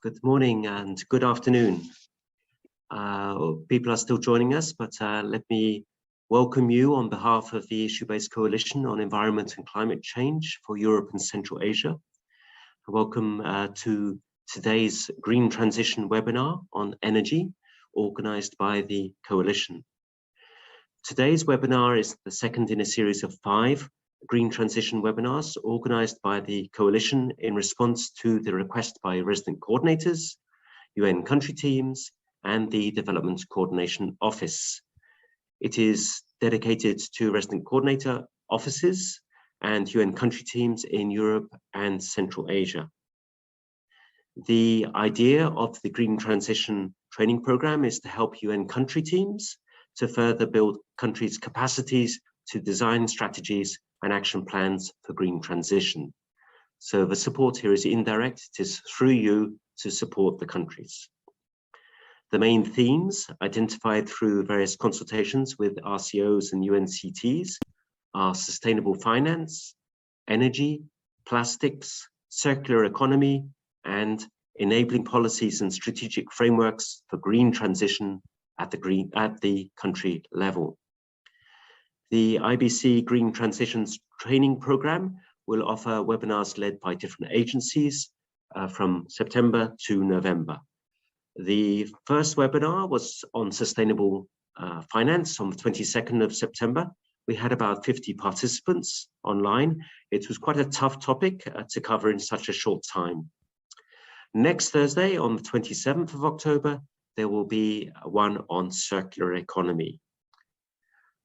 Good morning and good afternoon. People are still joining us, but let me welcome you on behalf of the Issue-Based Coalition on Environment and Climate Change for Europe and Central Asia. Welcome to today's Green Transition webinar on energy, organized by the Coalition. Today's webinar is the second in a series of 5 Green Transition webinars organized by the Coalition in response to the request by resident coordinators, UN country teams, and the Development Coordination Office. It is dedicated to resident coordinator offices and UN country teams in Europe and Central Asia. The idea of the Green Transition training program is to help UN country teams to further build countries' capacities to design strategies and action plans for green transition. So the support here is indirect. It is through you to support the countries. The main themes identified through various consultations with RCOs and UNCTs are sustainable finance, energy, plastics, circular economy, and enabling policies and strategic frameworks for green transition at the country level. The IBC Green Transitions Training Program will offer webinars led by different agencies from September to November. The first webinar was on sustainable finance on the 22nd of September. We had about 50 participants online. It was quite a tough topic to cover in such a short time. Next Thursday, on the 27th of October, there will be one on circular economy.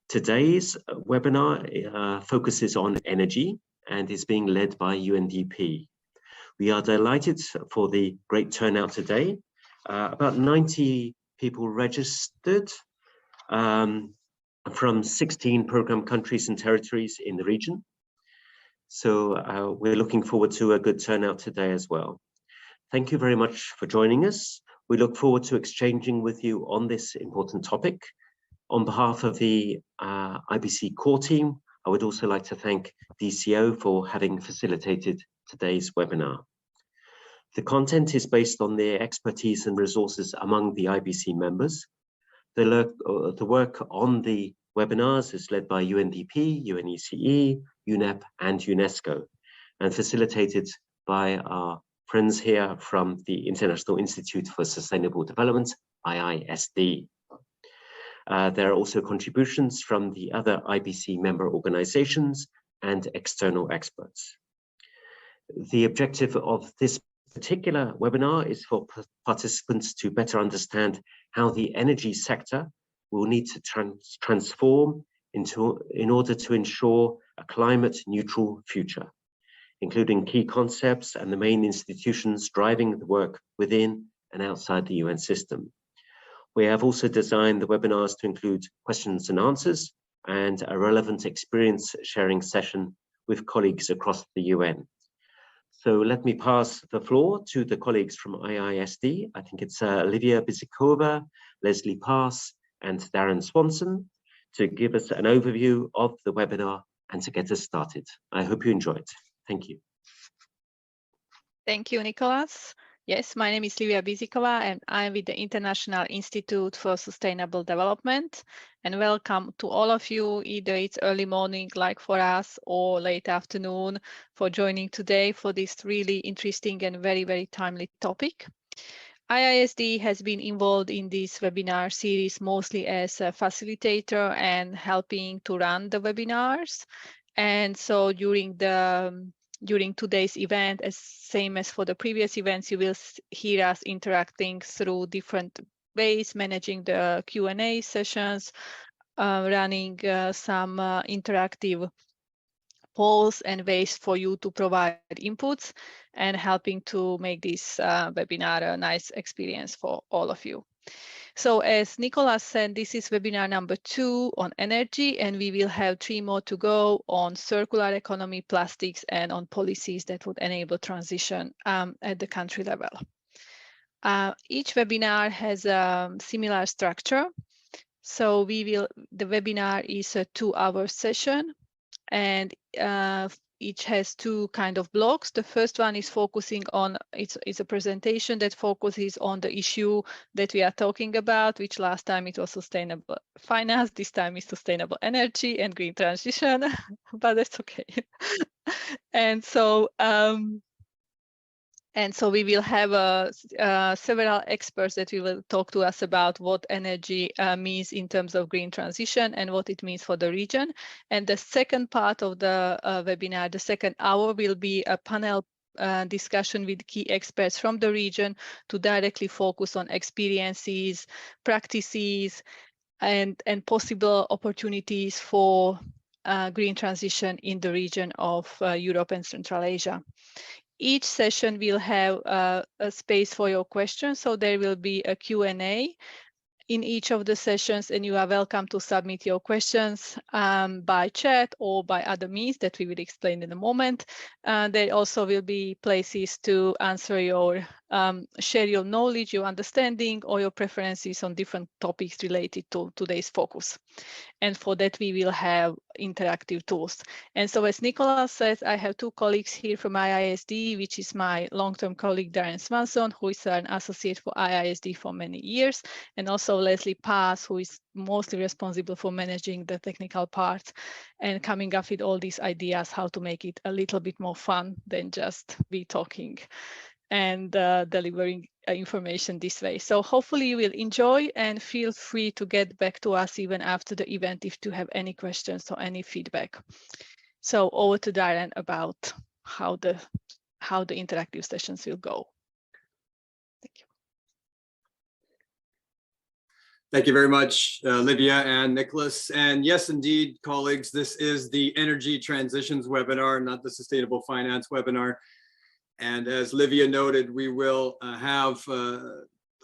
Today's webinar focuses on energy and is being led by UNDP. We are delighted for the great turnout today. About 90 people registered from 16 program countries and territories in the region. So we're looking forward to a good turnout today as well. Thank you very much for joining us. We look forward to exchanging with you on this important topic. On behalf of the IBC core team, I would also like to thank DCO for having facilitated today's webinar. The content is based on the expertise and resources among the IBC members. The work on the webinars is led by UNDP, UNECE, UNEP, and UNESCO, and facilitated by our friends here from the International Institute for Sustainable Development, IISD. There are also contributions from the other IBC member organizations and external experts. The objective of this particular webinar is for participants to better understand how the energy sector will need to transform in order to ensure a climate neutral future, including key concepts and the main institutions driving the work within and outside the UN system. We have also designed the webinars to include questions and answers and a relevant experience sharing session with colleagues across the UN. So let me pass the floor to the colleagues from IISD. I think it's Olivia Bizikova, Leslie Pass, and Darren Swanson to give us an overview of the webinar and to get us started. I hope you enjoy it. Thank you. Thank you, Nicholas. Yes, my name is Livia Bizikova and I'm with the International Institute for Sustainable Development. And welcome to all of you, either it's early morning like for us or late afternoon, for joining today for this really interesting and very, very timely topic. IISD has been involved in this webinar series mostly as a facilitator and helping to run the webinars. And so during today's event, as same as for the previous events, you will hear us interacting through different ways, managing the Q&A sessions, running some interactive polls and ways for you to provide inputs and helping to make this webinar a nice experience for all of you. So as Nicholas said, this is webinar number 2 on energy, and we will have 3 more to go on circular economy, plastics, and on policies that would enable transition at the country level. Each webinar has a similar structure. So the webinar is a 2-hour session, and each has two kind of blocks. The first one is focusing on, it's a presentation that focuses on the issue that we are talking about, which last time it was sustainable finance, this time is sustainable energy and green transition, but that's okay. And so we will have several experts that will talk to us about what energy means in terms of green transition and what it means for the region. And the second part of the webinar, the second hour, will be a panel discussion with key experts from the region to directly focus on experiences, practices, and possible opportunities for green transition in the region of Europe and Central Asia. Each session will have a space for your questions, so there will be a Q&A in each of the sessions, and you are welcome to submit your questions by chat or by other means that we will explain in a moment. There also will be places to answer your, share your knowledge, your understanding, or your preferences on different topics related to today's focus. And for that, we will have interactive tools. And so as Nicolas says, I have two colleagues here from IISD, which is my long-term colleague, Darren Swanson, who is an associate for IISD for many years, and also Leslie Paz, who is mostly responsible for managing the technical part and coming up with all these ideas, how to make it a little bit more fun than just be talking and delivering information this way. So hopefully you will enjoy, and feel free to get back to us even after the event if you have any questions or any feedback. So over to Darren about how the interactive sessions will go. Thank you. Thank you very much, Livia and Nicholas. And yes, indeed, colleagues, this is the Energy Transitions webinar, not the Sustainable Finance webinar. And as Livia noted, we will have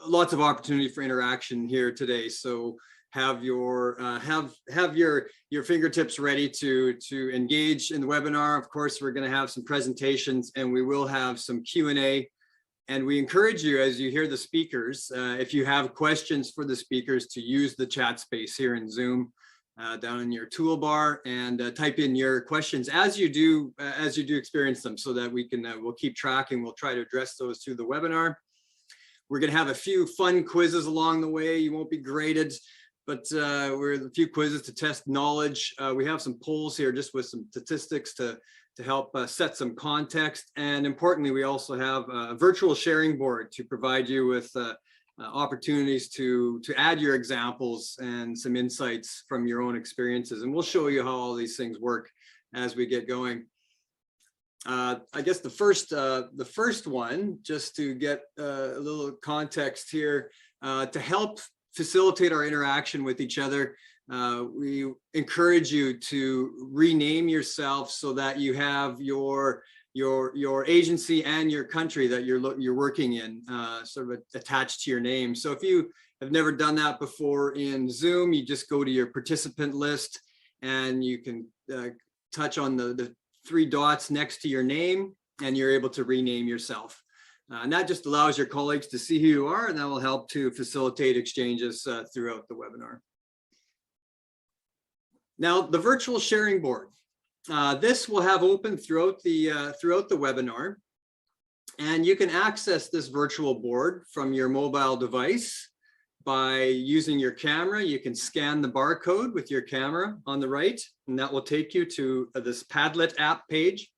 lots of opportunity for interaction here today. So have your fingertips ready to engage in the webinar. Of course, we're going to have some presentations, and we will have some Q&A. And we encourage you, as you hear the speakers, if you have questions for the speakers, to use the chat space here in Zoom. Down in your toolbar, and type in your questions as you do experience them, so that we can we'll keep track, and we'll try to address those through the webinar. We're going to have a few fun quizzes along the way. You won't be graded, but we're a few quizzes to test knowledge. We have some polls here just with some statistics to help set some context, and importantly, we also have a virtual sharing board to provide you with opportunities to add your examples and some insights from your own experiences. And we'll show you how all these things work as we get going. I guess the first one, just to get a little context here, to help facilitate our interaction with each other, we encourage you to rename yourself so that you have your agency and your country that you're working in sort of attached to your name. So if you have never done that before in Zoom, you just go to your participant list, and you can touch on the three dots next to your name, and you're able to rename yourself. And that just allows your colleagues to see who you are, and that will help to facilitate exchanges throughout the webinar. Now, the virtual sharing board. This will have open throughout the webinar, and you can access this virtual board from your mobile device by using your camera. You can scan the barcode with your camera on the right, and that will take you to this Padlet app page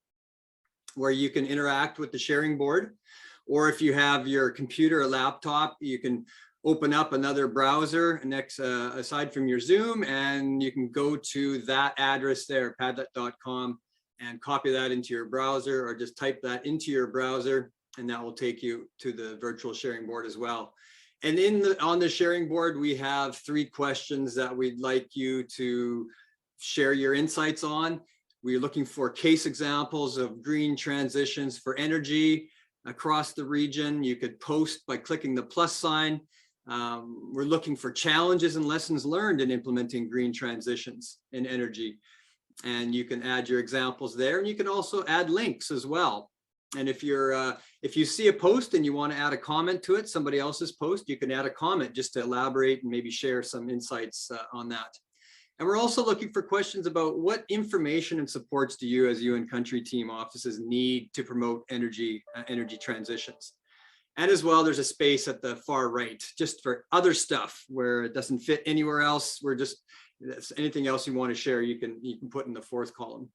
where you can interact with the sharing board. Or if you have your computer or laptop, you can open up another browser next aside from your Zoom, and you can go to that address there, padlet.com, and copy that into your browser, or just type that into your browser, and that will take you to the virtual sharing board as well. And on the sharing board, we have 3 questions that we'd like you to share your insights on. We're looking for case examples of green transitions for energy across the region. You could post by clicking the plus sign. We're looking for challenges and lessons learned in implementing green transitions in energy. And you can add your examples there, and you can also add links as well. And if you see a post and you want to add a comment to it, somebody else's post, you can add a comment just to elaborate and maybe share some insights on that. And we're also looking for questions about what information and supports do you as UN country team offices need to promote energy transitions. And as well, there's a space at the far right, just for other stuff where it doesn't fit anywhere else. We're just, anything else you want to share, you can put in the fourth column.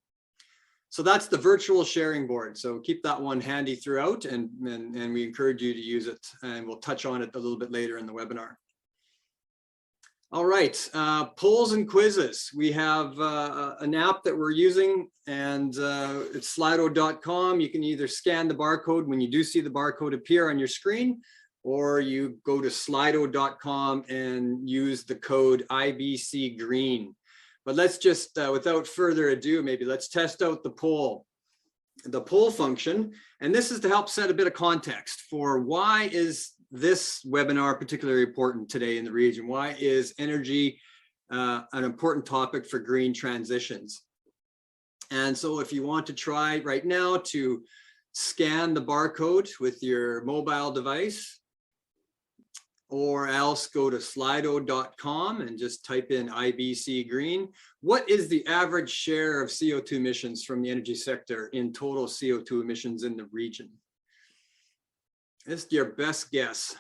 So that's the virtual sharing board. So keep that one handy throughout, and we encourage you to use it, and we'll touch on it a little bit later in the webinar. All right, polls and quizzes. We have an app that we're using, and it's slido.com. You can either scan the barcode when you do see the barcode appear on your screen, or you go to slido.com and use the code IBC green. But let's just, without further ado, maybe let's test out the poll function. And this is to help set a bit of context for why is this webinar particularly important today in the region. Why is energy an important topic for green transitions? And so if you want to try right now to scan the barcode with your mobile device, or else go to slido.com and just type in IBC green. What is the average share of CO2 emissions from the energy sector in total CO2 emissions in the region? This is your best guess.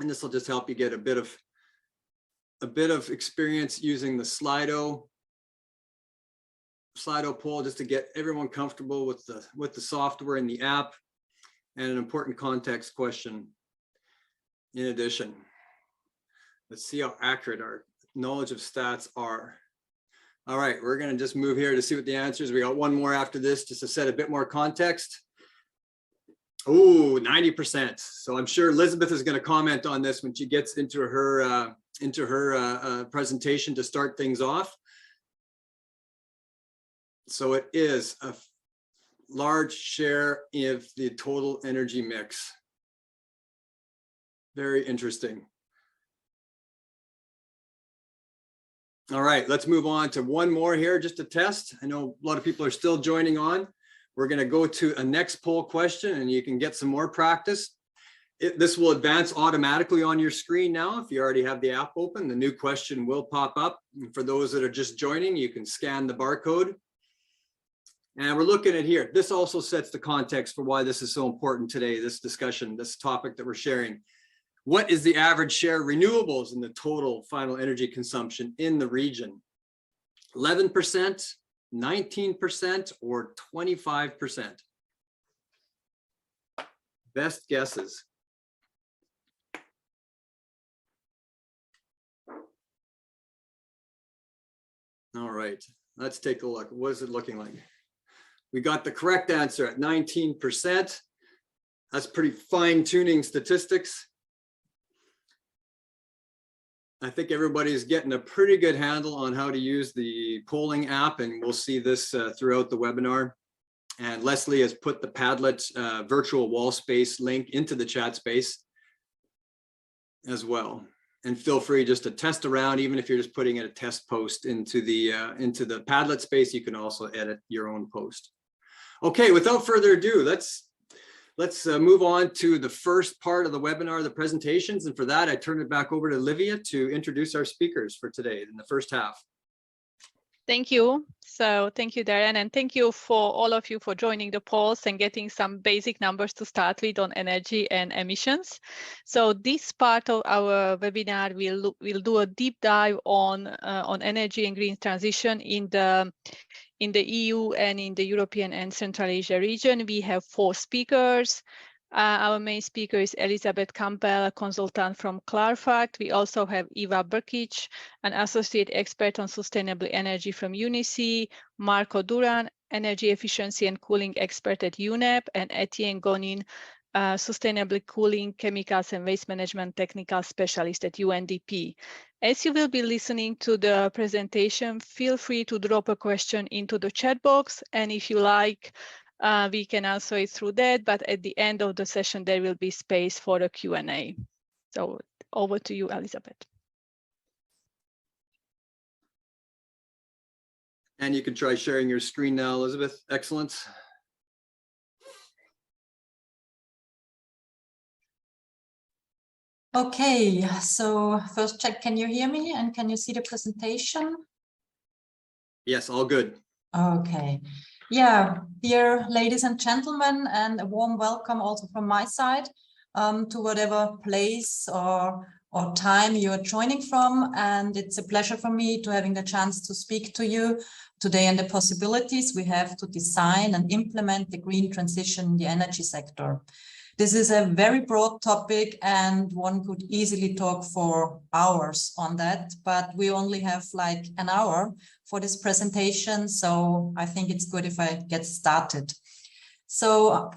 And this will just help you get a bit of experience using the Slido poll, just to get everyone comfortable with the software and the app, and an important context question in addition. Let's see how accurate our knowledge of stats are. All right, we're going to just move here to see what the answer is. We got one more after this, just to set a bit more context. Oh, 90%. So I'm sure Elizabeth is going to comment on this when she gets into her presentation to start things off. So it is a large share of the total energy mix. Very interesting. All right, let's move on to one more here just to test. I know a lot of people are still joining on. We're going to go to a next poll question, and you can get some more practice. This will advance automatically on your screen now. If you already have the app open, the new question will pop up. And for those that are just joining, you can scan the barcode. And we're looking at here. This also sets the context for why this is so important today, this discussion, this topic that we're sharing. What is the average share of renewables in the total final energy consumption in the region? 11%, 19%, or 25%? Best guesses. All right, let's take a look. What is it looking like? We got the correct answer at 19%. That's pretty fine-tuning statistics. I think everybody's getting a pretty good handle on how to use the polling app, and we'll see this throughout the webinar. And Leslie has put the Padlet virtual wall space link into the chat space as well. And feel free just to test around, even if you're just putting in a test post into the Padlet space, you can also edit your own post. Okay, without further ado, let's move on to the first part of the webinar, the presentations. And for that, I turn it back over to Olivia to introduce our speakers for today in the first half. Thank you. So thank you, Darren, and thank you for all of you for joining the polls and getting some basic numbers to start with on energy and emissions. So this part of our webinar will do a deep dive on energy and green transition in the EU and in the European and Central Asia region. We have 4 speakers. Our main speaker is Elizabeth Campbell, a consultant from Clarfakt. We also have Eva Brkic, an associate expert on sustainable energy from UNICE, Marco Duran, energy efficiency and cooling expert at UNEP, and Etienne Gonin, sustainable cooling, chemicals and waste management technical specialist at UNDP. As you will be listening to the presentation, feel free to drop a question into the chat box, and if you like, we can answer it through that, but at the end of the session, there will be space for a Q&A. So over to you, Elizabeth. And you can try sharing your screen now, Elizabeth. Excellent. Okay, so first check, can you hear me and can you see the presentation? Yes, all good. Okay, yeah, dear ladies and gentlemen, and a warm welcome also from my side to whatever place or time you are joining from. And it's a pleasure for me to having the chance to speak to you today and the possibilities we have to design and implement the green transition in the energy sector. This is a very broad topic and one could easily talk for hours on that, but we only have like an hour for this presentation. So I think it's good if I get started. So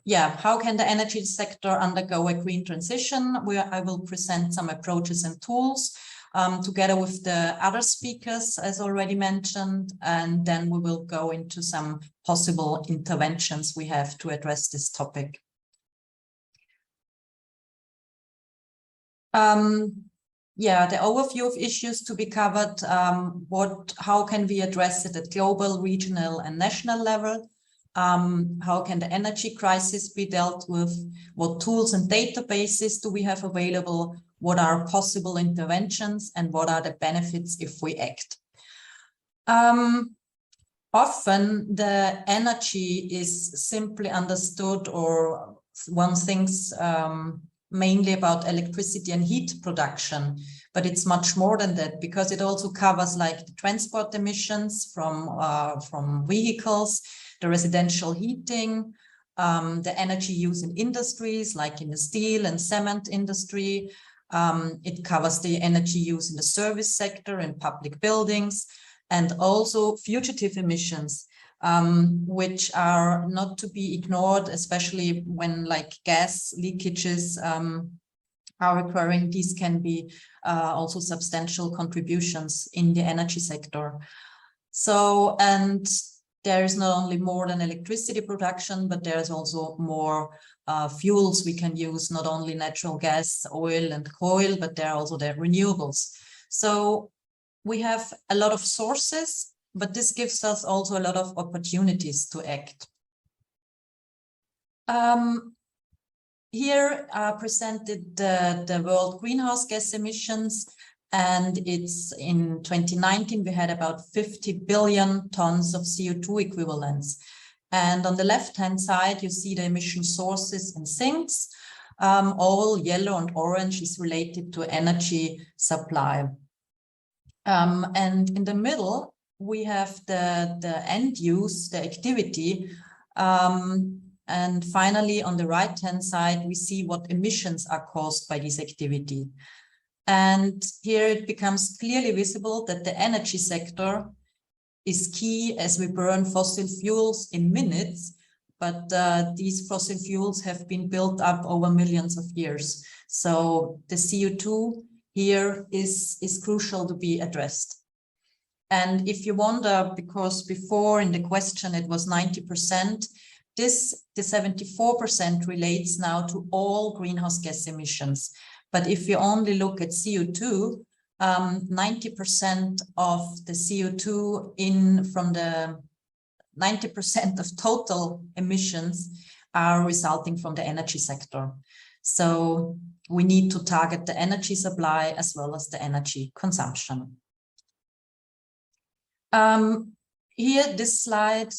yeah, how can the energy sector undergo a green transition? I will present some approaches and tools together with the other speakers, as already mentioned, and then we will go into some possible interventions we have to address this topic. Yeah, the overview of issues to be covered, how can we address it at global, regional and national level? How can the energy crisis be dealt with? What tools and databases do we have available? What are possible interventions and what are the benefits if we act? Often the energy is simply understood, or one thinks mainly about electricity and heat production, but it's much more than that, because it also covers like the transport emissions from vehicles, the residential heating, the energy use in industries like in the steel and cement industry. It covers the energy use in the service sector and public buildings, and also fugitive emissions, which are not to be ignored, especially when like gas leakages are occurring. These can be also substantial contributions in the energy sector. So, and there is not only more than electricity production, but there's also more fuels we can use, not only natural gas, oil and coal, but there are also the renewables. So we have a lot of sources, but this gives us also a lot of opportunities to act. Here are presented the world greenhouse gas emissions, and it's in 2019 we had about 50 billion tons of CO2 equivalents. And on the left-hand side, you see the emission sources and sinks. All yellow and orange is related to energy supply. And in the middle, we have the end use, the activity. And finally, on the right-hand side, we see what emissions are caused by this activity. And here it becomes clearly visible that the energy sector is key, as we burn fossil fuels in minutes, but these fossil fuels have been built up over millions of years. So the CO2 here is crucial to be addressed. And if you wonder, because before in the question it was 90%, the 74% relates now to all greenhouse gas emissions. But if you only look at CO2, 90% of the CO2 from the 90% of total emissions are resulting from the energy sector. So we need to target the energy supply as well as the energy consumption. Here, this slide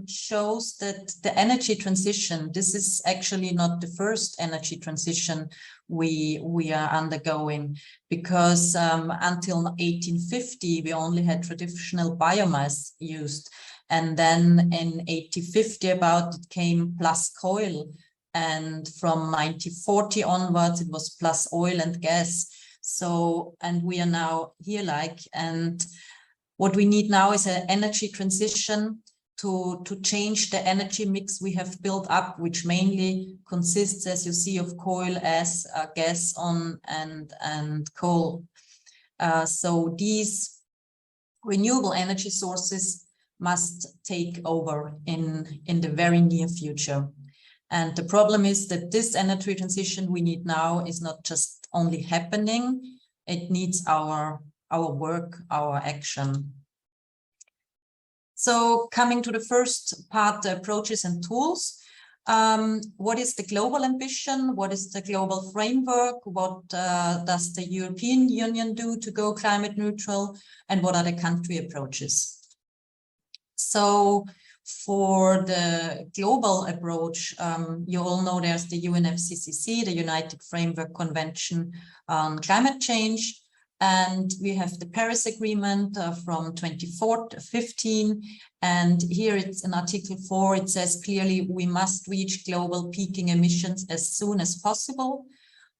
shows that the energy transition, this is actually not the first energy transition we are undergoing, because until 1850, we only had traditional biomass used. And then in 1850 about it came plus coal. And from 1940 onwards, it was plus oil and gas. So, and we are now here and what we need now is an energy transition to change the energy mix we have built up, which mainly consists, as you see, of coal, as gas and coal. So these renewable energy sources must take over in the very near future. And the problem is that this energy transition we need now is not just only happening, it needs our work, our action. So coming to the first part, the approaches and tools. What is the global ambition? What is the global framework? What does the European Union do to go climate neutral? And what are the country approaches? So for the global approach, you all know there's the UNFCCC, the United Framework Convention on Climate Change. And we have the Paris Agreement from 2015. And here it's in Article 4, it says clearly we must reach global peaking emissions as soon as possible.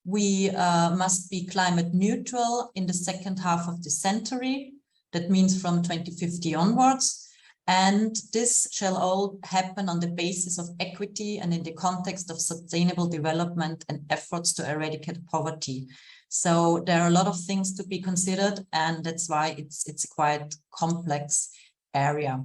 We must be climate neutral in the second half of the century. That means from 2050 onwards. And this shall all happen on the basis of equity and in the context of sustainable development and efforts to eradicate poverty. So there are a lot of things to be considered, and that's why it's a quite complex area.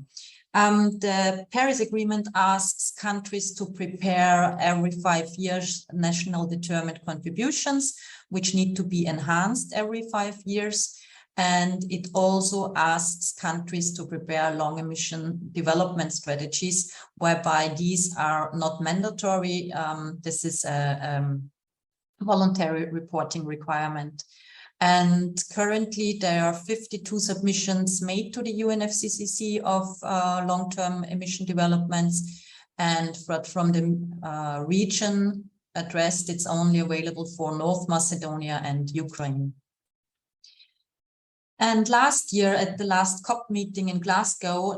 The Paris Agreement asks countries to prepare every 5 years national determined contributions, which need to be enhanced every 5 years. And it also asks countries to prepare long emission development strategies, whereby these are not mandatory. This is a voluntary reporting requirement. And currently there are 52 submissions made to the UNFCCC of long-term emission developments. And from the region addressed, it's only available for North Macedonia and Ukraine. And last year at the last COP meeting in Glasgow,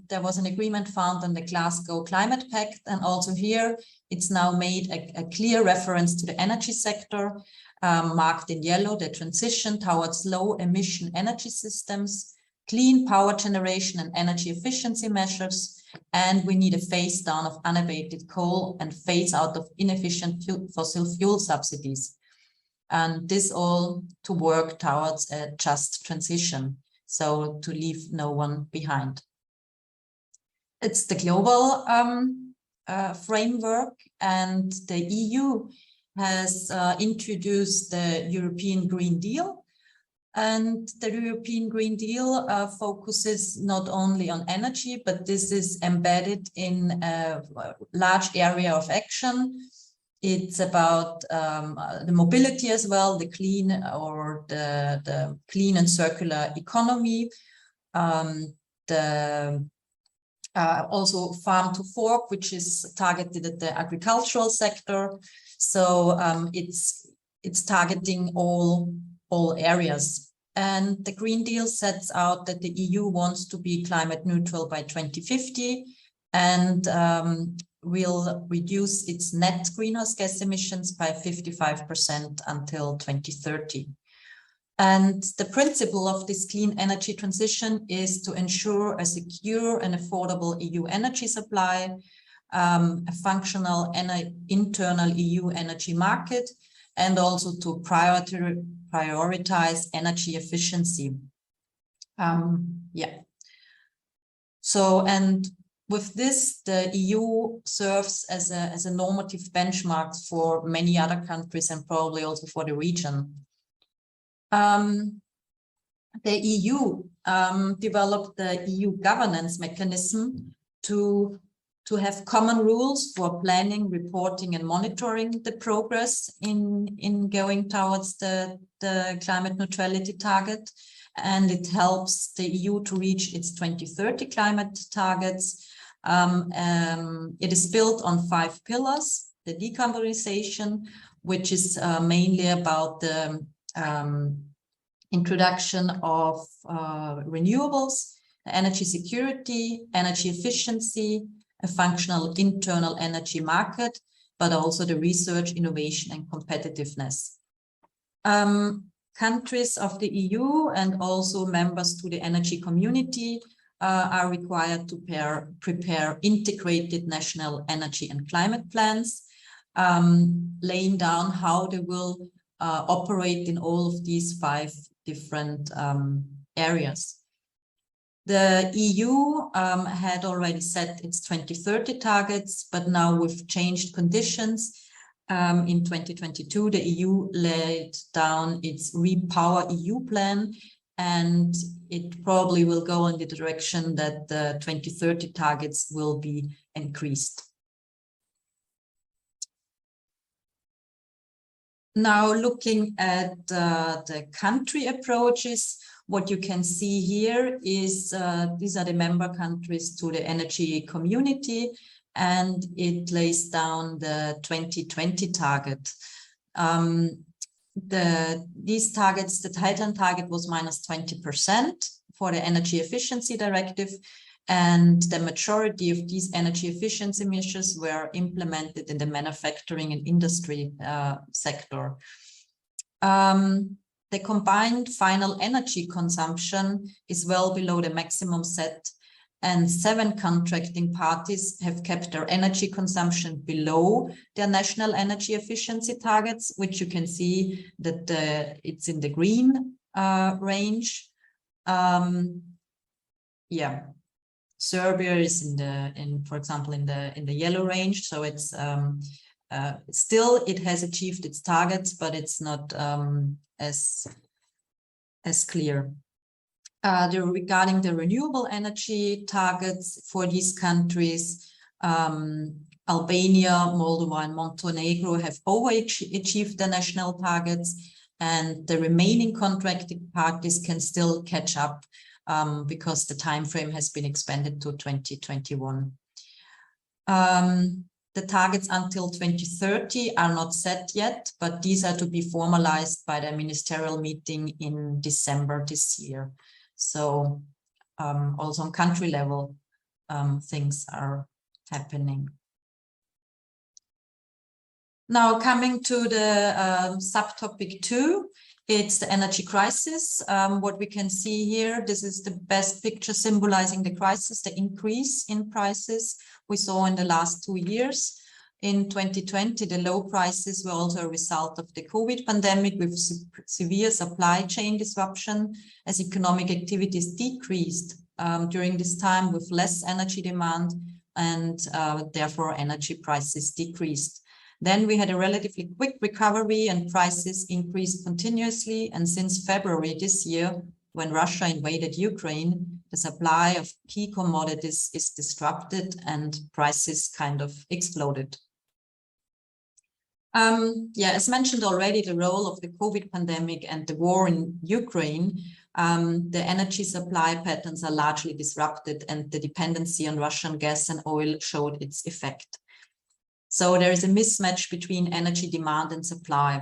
there was an agreement found on the Glasgow Climate Pact. And also here, it's now made a clear reference to the energy sector, marked in yellow, the transition towards low emission energy systems, clean power generation and energy efficiency measures. And we need a phase down of unabated coal and phase out of inefficient fossil fuel subsidies. And this all to work towards a just transition, so to leave no one behind. It's the global framework, and the EU has introduced the European Green Deal. And the European Green Deal focuses not only on energy, but this is embedded in a large area of action. It's about the mobility as well, the clean or the clean and circular economy, also farm to fork, which is targeted at the agricultural sector. So it's targeting all areas. And the Green Deal sets out that the EU wants to be climate neutral by 2050 and will reduce its net greenhouse gas emissions by 55% until 2030. And the principle of this clean energy transition is to ensure a secure and affordable EU energy supply, a functional internal EU energy market, and also to prioritize energy efficiency. So, and with this, the EU serves as a normative benchmark for many other countries and probably also for the region. The EU developed the EU governance mechanism to have common rules for planning, reporting, and monitoring the progress in going towards the climate neutrality target. And it helps the EU to reach its 2030 climate targets. It is built on 5 pillars: the decarbonization, which is mainly about the introduction of renewables, energy security, energy efficiency, a functional internal energy market, but also the research, innovation, and competitiveness. Countries of the EU and also members to the energy community are required to prepare integrated national energy and climate plans, laying down how they will operate in all of these 5 different areas. The EU had already set its 2030 targets, but now with changed conditions, in 2022, the EU laid down its Repower EU plan, and it probably will go in the direction that the 2030 targets will be increased. Now looking at the country approaches, what you can see here is these are the member countries to the energy community, and it lays down the 2020 target. These targets, the Thailand target was -20% for the energy efficiency directive, and the majority of these energy efficiency measures were implemented in the manufacturing and industry sector. The combined final energy consumption is well below the maximum set, and 7 contracting parties have kept their energy consumption below their national energy efficiency targets, which you can see that it's in the green range. Yeah, Serbia is for example, in the yellow range. So it's still, it has achieved its targets, but it's not as clear. Regarding the renewable energy targets for these countries, Albania, Moldova, and Montenegro have overachieved the national targets, and the remaining contracting parties can still catch up because the time frame has been expanded to 2021. The targets until 2030 are not set yet, but these are to be formalized by the ministerial meeting in December this year. So also on country level, things are happening. Now coming to the subtopic 2, it's the energy crisis. What we can see here, this is the best picture symbolizing the crisis, the increase in prices we saw in the last 2 years. In 2020, the low prices were also a result of the COVID pandemic with severe supply chain disruption as economic activities decreased during this time with less energy demand, and therefore energy prices decreased. Then we had a relatively quick recovery and prices increased continuously. And since February this year, when Russia invaded Ukraine, the supply of key commodities is disrupted and prices kind of exploded. As mentioned already, the role of the COVID pandemic and the war in Ukraine, the energy supply patterns are largely disrupted, and the dependency on Russian gas and oil showed its effect. So there is a mismatch between energy demand and supply.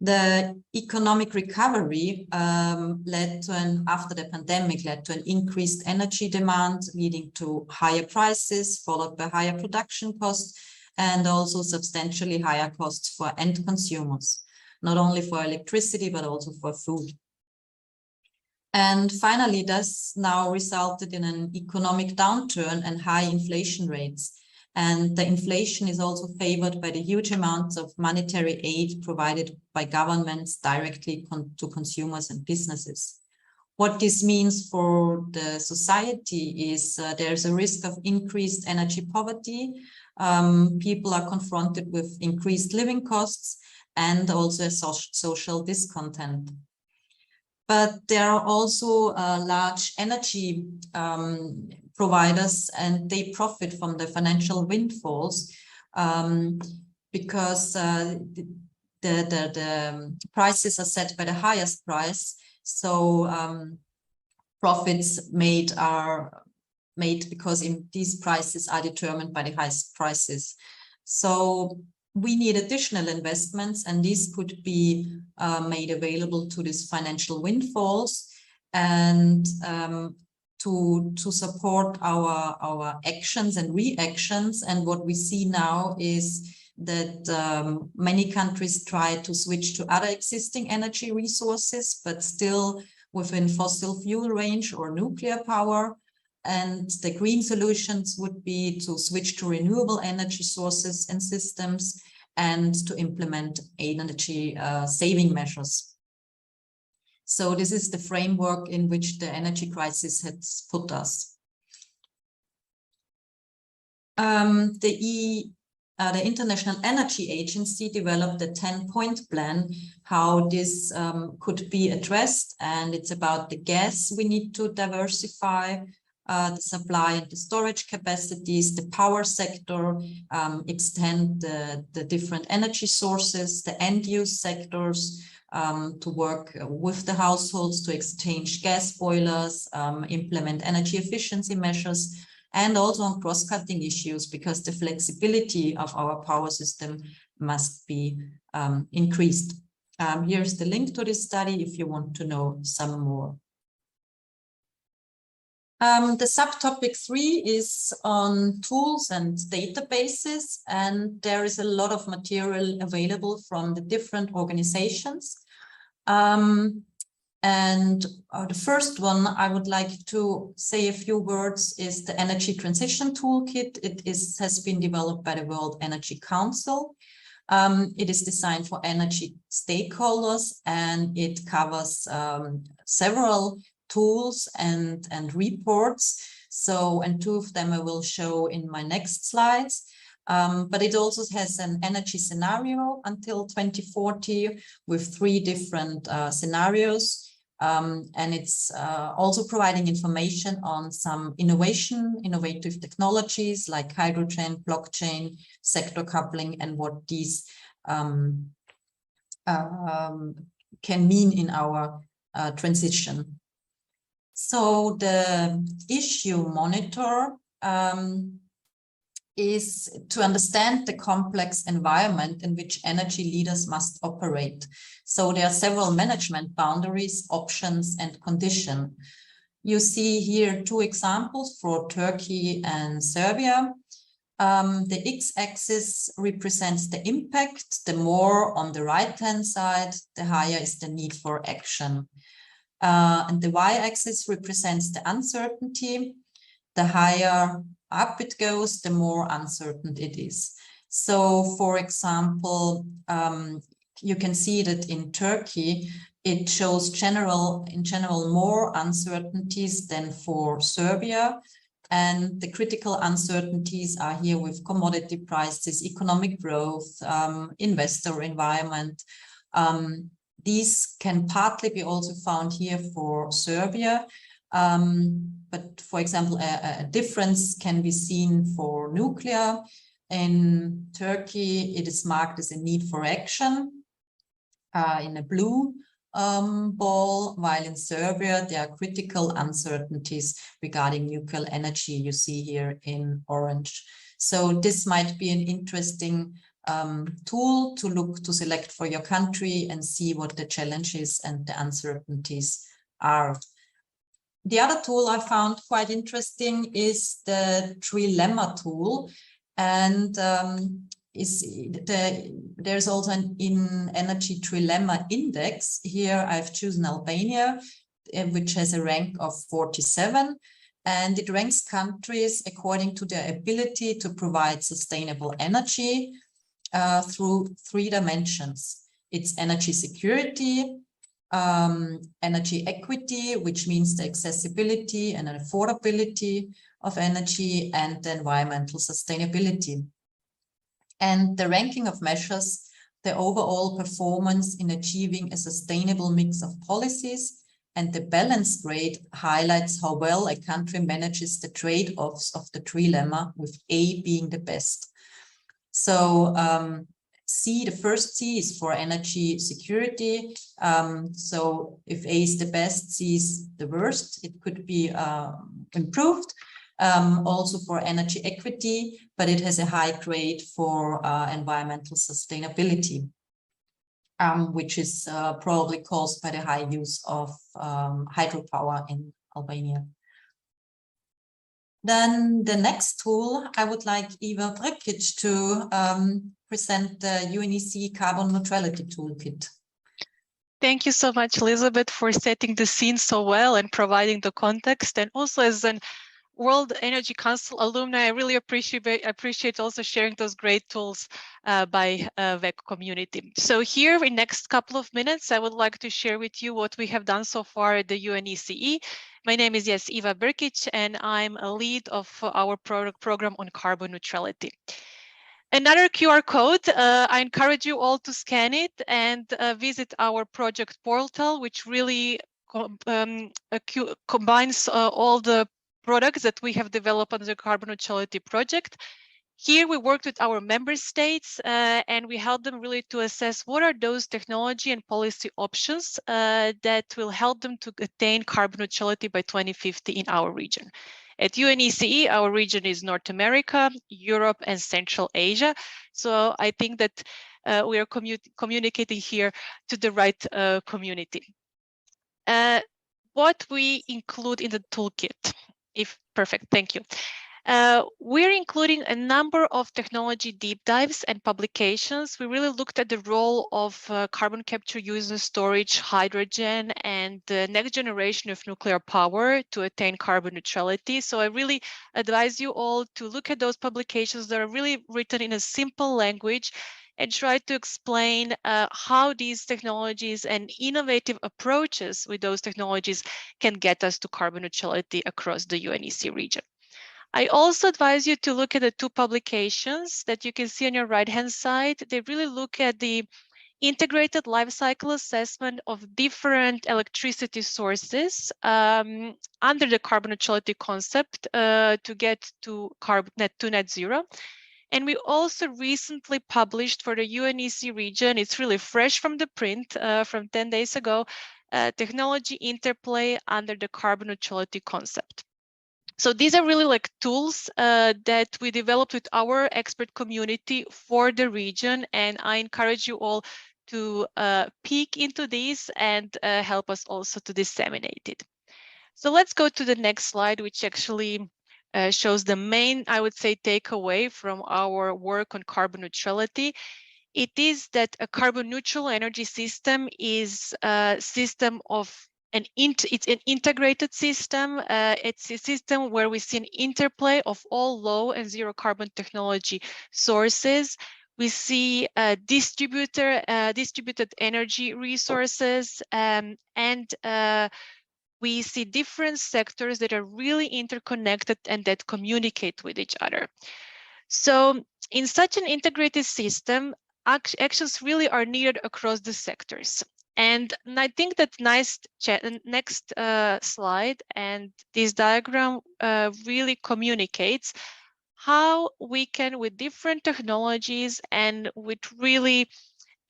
The economic recovery after the pandemic led to an increased energy demand, leading to higher prices, followed by higher production costs, and also substantially higher costs for end consumers, not only for electricity, but also for food. And finally, this now resulted in an economic downturn and high inflation rates. And the inflation is also favored by the huge amounts of monetary aid provided by governments directly to consumers and businesses. What this means for the society is there's a risk of increased energy poverty. People are confronted with increased living costs and also a social discontent. But there are also large energy providers, and they profit from the financial windfalls because the prices are set by the highest price. So profits made because these prices are determined by the highest prices. So we need additional investments, and these could be made available to these financial windfalls and to support our actions and reactions. And what we see now is that many countries try to switch to other existing energy resources, but still within fossil fuel range or nuclear power. And the green solutions would be to switch to renewable energy sources and systems and to implement energy saving measures. So this is the framework in which the energy crisis has put us. The International Energy Agency developed a 10-point plan how this could be addressed, and it's about the gas we need to diversify, the supply and the storage capacities, the power sector, extend the different energy sources, the end-use sectors, to work with the households to exchange gas boilers, implement energy efficiency measures, and also on cross-cutting issues, because the flexibility of our power system must be increased. Here's the link to this study if you want to know some more. The subtopic 3 is on tools and databases, and there is a lot of material available from the different organizations. The first one I would like to say a few words is the Energy Transition Toolkit. It has been developed by the World Energy Council. It is designed for energy stakeholders, and it covers several tools and reports. So, and two of them I will show in my next slides. But it also has an energy scenario until 2040 with 3 different scenarios. And it's also providing information on some innovative technologies like hydrogen, blockchain, sector coupling, and what these can mean in our transition. So the issue monitor is to understand the complex environment in which energy leaders must operate. So there are several management boundaries, options, and conditions. You see here 2 examples for Turkey and Serbia. The x-axis represents the impact. The more on the right-hand side, the higher is the need for action. And the y-axis represents the uncertainty. The higher up it goes, the more uncertain it is. So, for example, you can see that in Turkey, it shows in general more uncertainties than for Serbia. And the critical uncertainties are here with commodity prices, economic growth, investor environment. These can partly be also found here for Serbia. But for example, a difference can be seen for nuclear. In Turkey, it is marked as a need for action in a blue ball, while in Serbia, there are critical uncertainties regarding nuclear energy, you see here in orange. So this might be an interesting tool to select for your country and see what the challenges and the uncertainties are. The other tool I found quite interesting is the trilemma tool, and there's also an energy trilemma index. Here I've chosen Albania, which has a rank of 47, and it ranks countries according to their ability to provide sustainable energy through 3 dimensions. It's energy security, energy equity, which means the accessibility and affordability of energy, and the environmental sustainability. And the ranking of measures the overall performance in achieving a sustainable mix of policies, and the balance grade highlights how well a country manages the trade-offs of the trilemma, with A being the best. So C, the first C is for energy security. So if A is the best, C is the worst. It could be improved. Also for energy equity, but it has a high grade for environmental sustainability, which is probably caused by the high use of hydropower in Albania. Then the next tool, I would like Eva Brkic to present the UNEC Carbon Neutrality Toolkit. Thank you so much, Elizabeth, for setting the scene so well and providing the context. And also, as an World Energy Council alumni, I really appreciate also sharing those great tools by WEC community. So here in next couple of minutes, I would like to share with you what we have done so far at the UNECE. My name is Eva Brkic, and I'm a lead of our program on carbon neutrality. Another QR code, I encourage you all to scan it and visit our project portal, which really combines all the products that we have developed under the carbon neutrality project. Here we worked with our member states and we helped them really to assess what are those technology and policy options that will help them to attain carbon neutrality by 2050 in our region. At UNECE, our region is North America, Europe, and Central Asia. So I think that we are communicating here to the right community. What we include in the toolkit, perfect, thank you. We're including a number of technology deep dives and publications. We really looked at the role of carbon capture, use and storage, hydrogen, and the next generation of nuclear power to attain carbon neutrality. So I really advise you all to look at those publications that are really written in a simple language and try to explain how these technologies and innovative approaches with those technologies can get us to carbon neutrality across the UNEC region. I also advise you to look at the two publications that you can see on your right-hand side. They really look at the integrated life cycle assessment of different electricity sources under the carbon neutrality concept to get to net zero. And we also recently published for the UNEC region, it's really fresh from the print from 10 days ago, technology interplay under the carbon neutrality concept. So these are really like tools that we developed with our expert community for the region, and I encourage you all to peek into these and help us also to disseminate it. So let's go to the next slide, which actually shows the main, I would say, takeaway from our work on carbon neutrality. It is that a carbon neutral energy system is a system of it's an integrated system. It's a system where we see an interplay of all low and zero carbon technology sources. We see distributed energy resources and we see different sectors that are really interconnected and that communicate with each other. So in such an integrated system, actions really are needed across the sectors. And I think that next slide and this diagram really communicates how we can, with different technologies and with really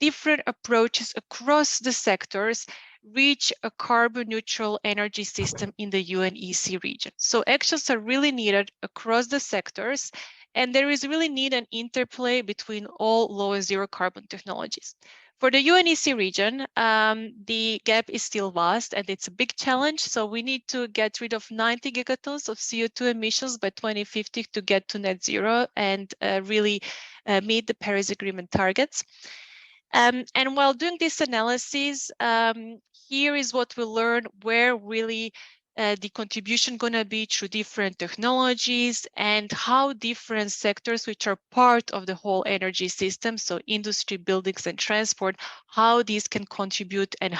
different approaches across the sectors, reach a carbon neutral energy system in the UNEC region. So actions are really needed across the sectors, and there is really need an interplay between all low and zero carbon technologies. For the UNEC region, the gap is still vast and it's a big challenge. So we need to get rid of 90 gigatons of CO2 emissions by 2050 to get to net zero and really meet the Paris Agreement targets. And while doing this analysis, here is what we learn where really the contribution going to be through different technologies and how different sectors which are part of the whole energy system, so industry, buildings and transport, how these can contribute and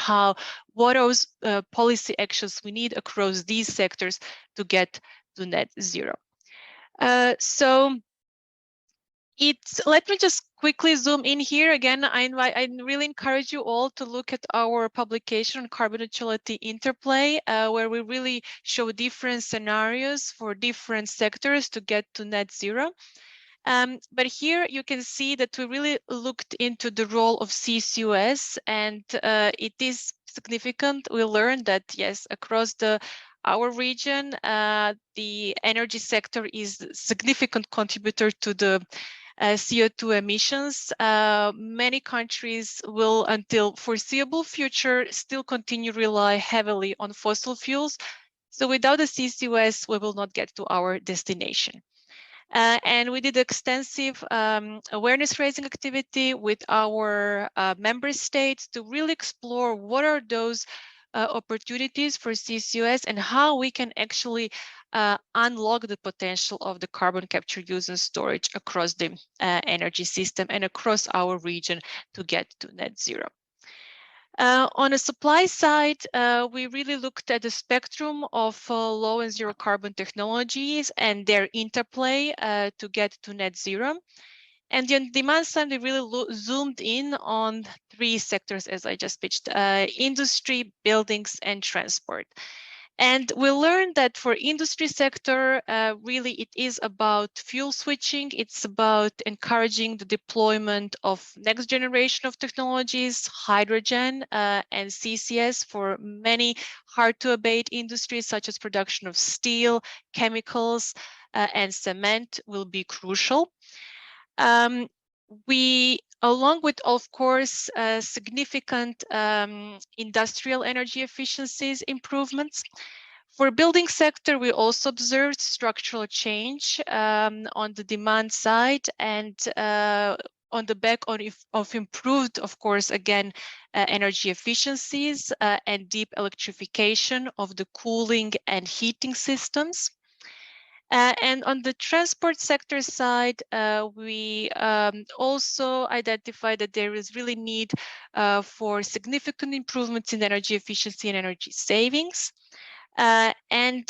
what those policy actions we need across these sectors to get to net zero. Let me just quickly zoom in here. Again, I really encourage you all to look at our publication on carbon neutrality interplay, where we really show different scenarios for different sectors to get to net zero. But here you can see that we really looked into the role of CCUS, and it is significant. We learned that, yes, across our region, the energy sector is a significant contributor to the CO2 emissions. Many countries will, until foreseeable future, still continue to rely heavily on fossil fuels. So without the CCUS, we will not get to our destination. And we did extensive awareness raising activity with our member states to really explore what are those opportunities for CCUS and how we can actually unlock the potential of the carbon capture, use and storage across the energy system and across our region to get to net zero. On the supply side, we really looked at the spectrum of low and zero carbon technologies and their interplay to get to net zero. And on demand side, we really zoomed in on 3 sectors, as I just pitched, industry, buildings, and transport. And we learned that for industry sector, really it is about fuel switching. It's about encouraging the deployment of next generation of technologies, hydrogen and CCS for many hard to abate industries such as production of steel, chemicals, and cement will be crucial. We, along with, of course, significant industrial energy efficiencies improvements. For building sector, we also observed structural change on the demand side and on the back of improved, of course, again, energy efficiencies and deep electrification of the cooling and heating systems. And on the transport sector side, we also identified that there is really need for significant improvements in energy efficiency and energy savings, and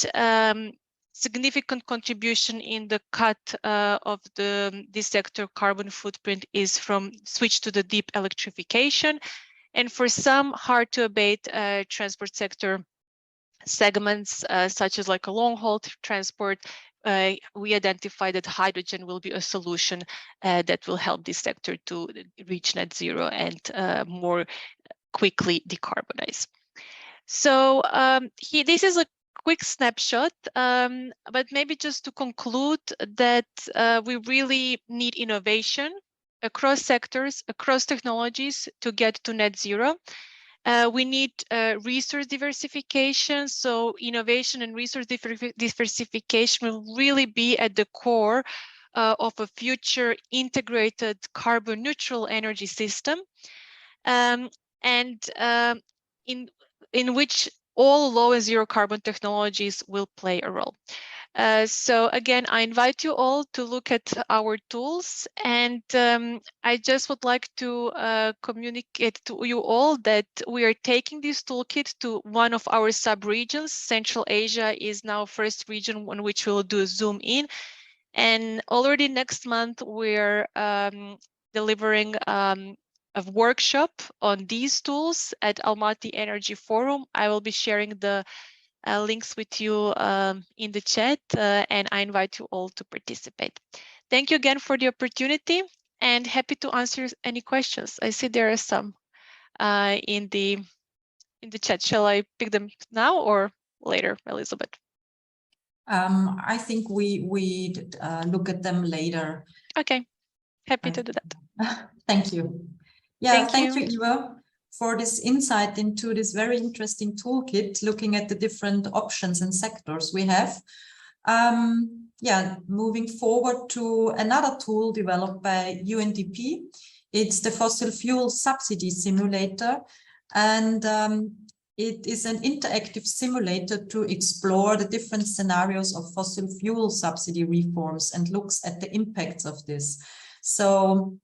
significant contribution in the cut of this sector carbon footprint is from switch to the deep electrification. And for some hard to abate transport sector segments, such as like a long haul transport, we identified that hydrogen will be a solution that will help this sector to reach net zero and more quickly decarbonize. So this is a quick snapshot, but maybe just to conclude that we really need innovation across sectors, across technologies to get to net zero. We need resource diversification. So innovation and resource diversification will really be at the core of a future integrated carbon neutral energy system, and in which all low and zero carbon technologies will play a role. So again, I invite you all to look at our tools, and I just would like to communicate to you all that we are taking this toolkit to one of our sub-regions. Central Asia is now first region on which we'll do a zoom in, and already next month we're delivering a workshop on these tools at Almaty Energy Forum. I will be sharing the links with you in the chat, and I invite you all to participate. Thank you again for the opportunity, and happy to answer any questions. I see there are some in the chat. Shall I pick them now or later, Elizabeth? I think we look at them later. Okay, happy to do that. Thank you. Yeah, thank you, Eva, for this insight into this very interesting toolkit, looking at the different options and sectors we have. Yeah, moving forward to another tool developed by UNDP. It's the fossil fuel subsidy simulator, and it is an interactive simulator to explore the different scenarios of fossil fuel subsidy reforms and looks at the impacts of this. So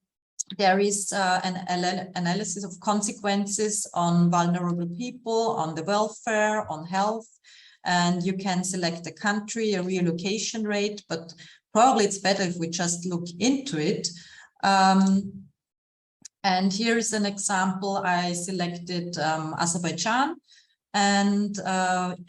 there is an analysis of consequences on vulnerable people, on the welfare, on health, and you can select a country, a relocation rate, but probably it's better if we just look into it. And here is an example. I selected Azerbaijan, and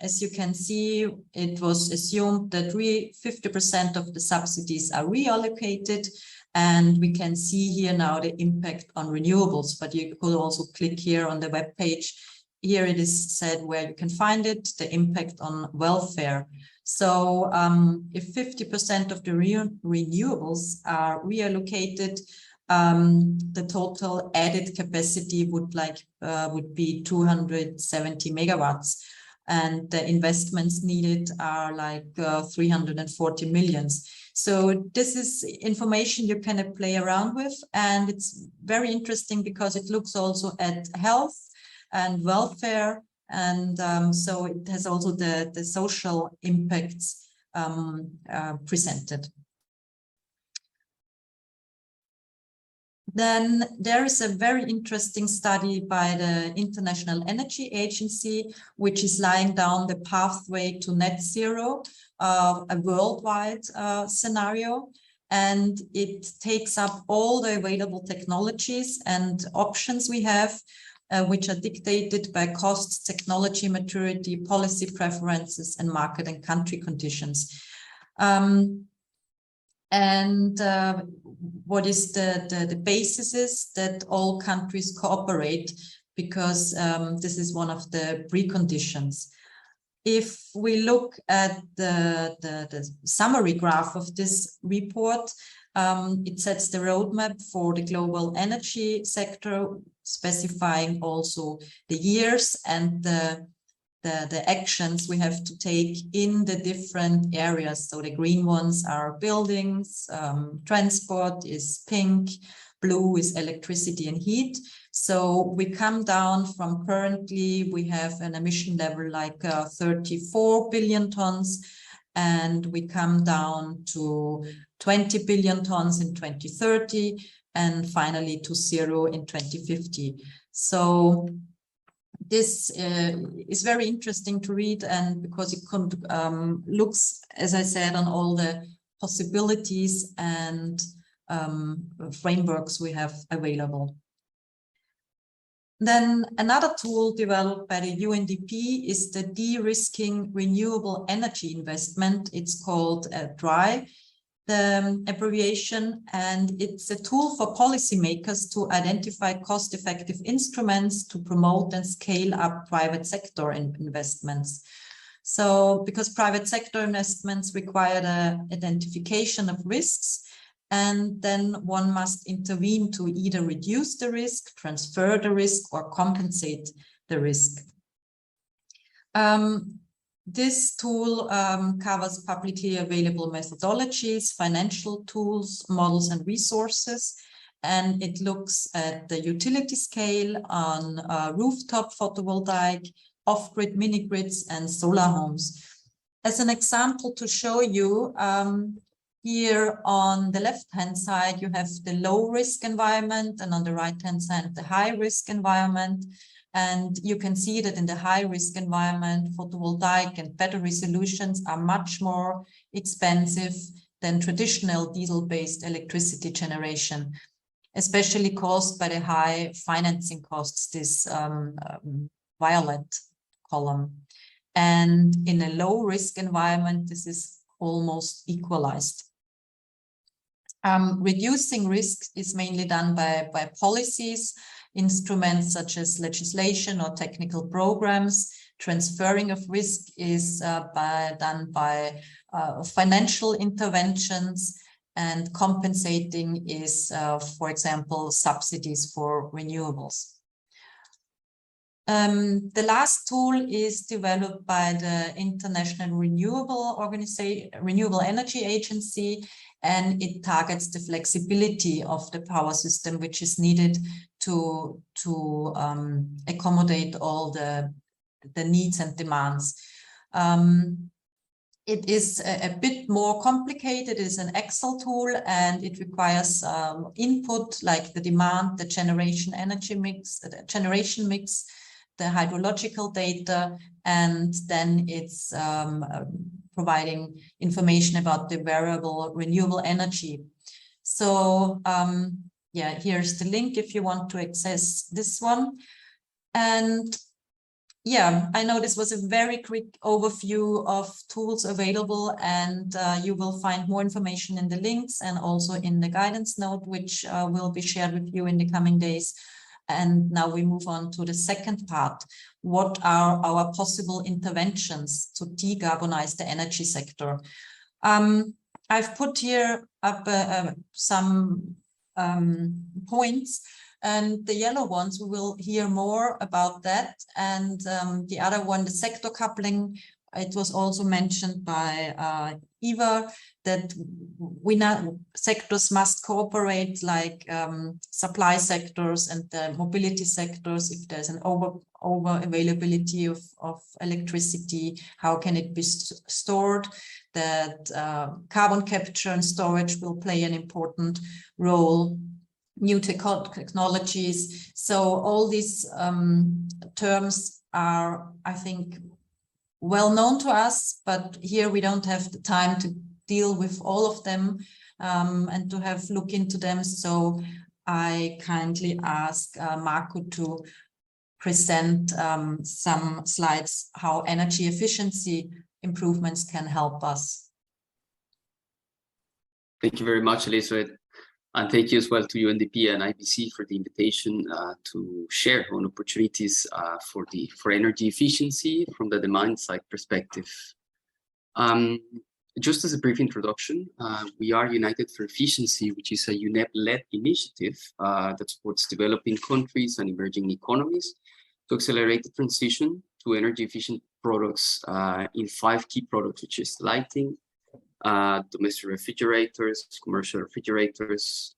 as you can see, it was assumed that 50% of the subsidies are reallocated. And we can see here now the impact on renewables, but you could also click here on the web page. Here it is said where you can find it, the impact on welfare. So if 50% of the renewables are reallocated, the total added capacity would be 270 megawatts. And the investments needed are like 340 millions. So this is information you can play around with, and it's very interesting because it looks also at health and welfare, and so it has also the social impacts presented. Then there is a very interesting study by the International Energy Agency, which is laying down the pathway to net zero, a worldwide scenario. And it takes up all the available technologies and options we have which are dictated by costs, technology maturity, policy preferences, and market and country conditions. What is the basis is that all countries cooperate, because this is one of the preconditions. If we look at the summary graph of this report, it sets the roadmap for the global energy sector, specifying also the years and the actions we have to take in the different areas. So the green ones are buildings, transport is pink, blue is electricity and heat. So we come down from currently, we have an emission level like 34 billion tons, and we come down to 20 billion tons in 2030, and finally to 0 in 2050. So this is very interesting to read, and because it looks, as I said, on all the possibilities and frameworks we have available. Then another tool developed by the UNDP is the de-risking renewable energy investment. It's called DRY, the abbreviation, and it's a tool for policymakers to identify cost-effective instruments to promote and scale up private sector investments. So because private sector investments require the identification of risks, and then one must intervene to either reduce the risk, transfer the risk, or compensate the risk. This tool covers publicly available methodologies, financial tools, models, and resources, and it looks at the utility scale on rooftop photovoltaic, off-grid mini-grids, and solar homes. As an example to show you, here on the left-hand side, you have the low-risk environment, and on the right-hand side, the high-risk environment. And you can see that in the high-risk environment, photovoltaic and battery solutions are much more expensive than traditional diesel-based electricity generation, especially caused by the high financing costs, this violet column. And in a low-risk environment, this is almost equalized. Reducing risk is mainly done by policies, instruments such as legislation or technical programs. Transferring of risk is done by financial interventions, and compensating is, for example, subsidies for renewables. The last tool is developed by the International Renewable Energy Agency, and it targets the flexibility of the power system, which is needed to accommodate all the needs and demands. It is a bit more complicated. It is an Excel tool, and it requires input like the demand, the generation energy mix, the generation mix, the hydrological data, and then it's providing information about the variable renewable energy. So yeah, here's the link if you want to access this one. And yeah, I know this was a very quick overview of tools available, and you will find more information in the links and also in the guidance note, which will be shared with you in the coming days. And now we move on to the second part. What are our possible interventions to decarbonize the energy sector? I've put here up some points, and the yellow ones, we will hear more about that. And the other one, the sector coupling, it was also mentioned by Eva, that sectors must cooperate, like supply sectors and the mobility sectors. If there's an over availability of electricity, how can it be stored? That carbon capture and storage will play an important role. New technologies. So all these terms are, I think, well known to us, but here we don't have the time to deal with all of them and to have look into them. So I kindly ask Marco to present some slides how energy efficiency improvements can help us. Thank you very much, Elizabeth. And thank you as well to UNDP and IBC for the invitation to share on opportunities for energy efficiency from the demand side perspective. Just as a brief introduction, we are United for Efficiency, which is a UNEP-led initiative that supports developing countries and emerging economies to accelerate the transition to energy-efficient products in 5 key products, which is lighting, domestic refrigerators, commercial refrigerators,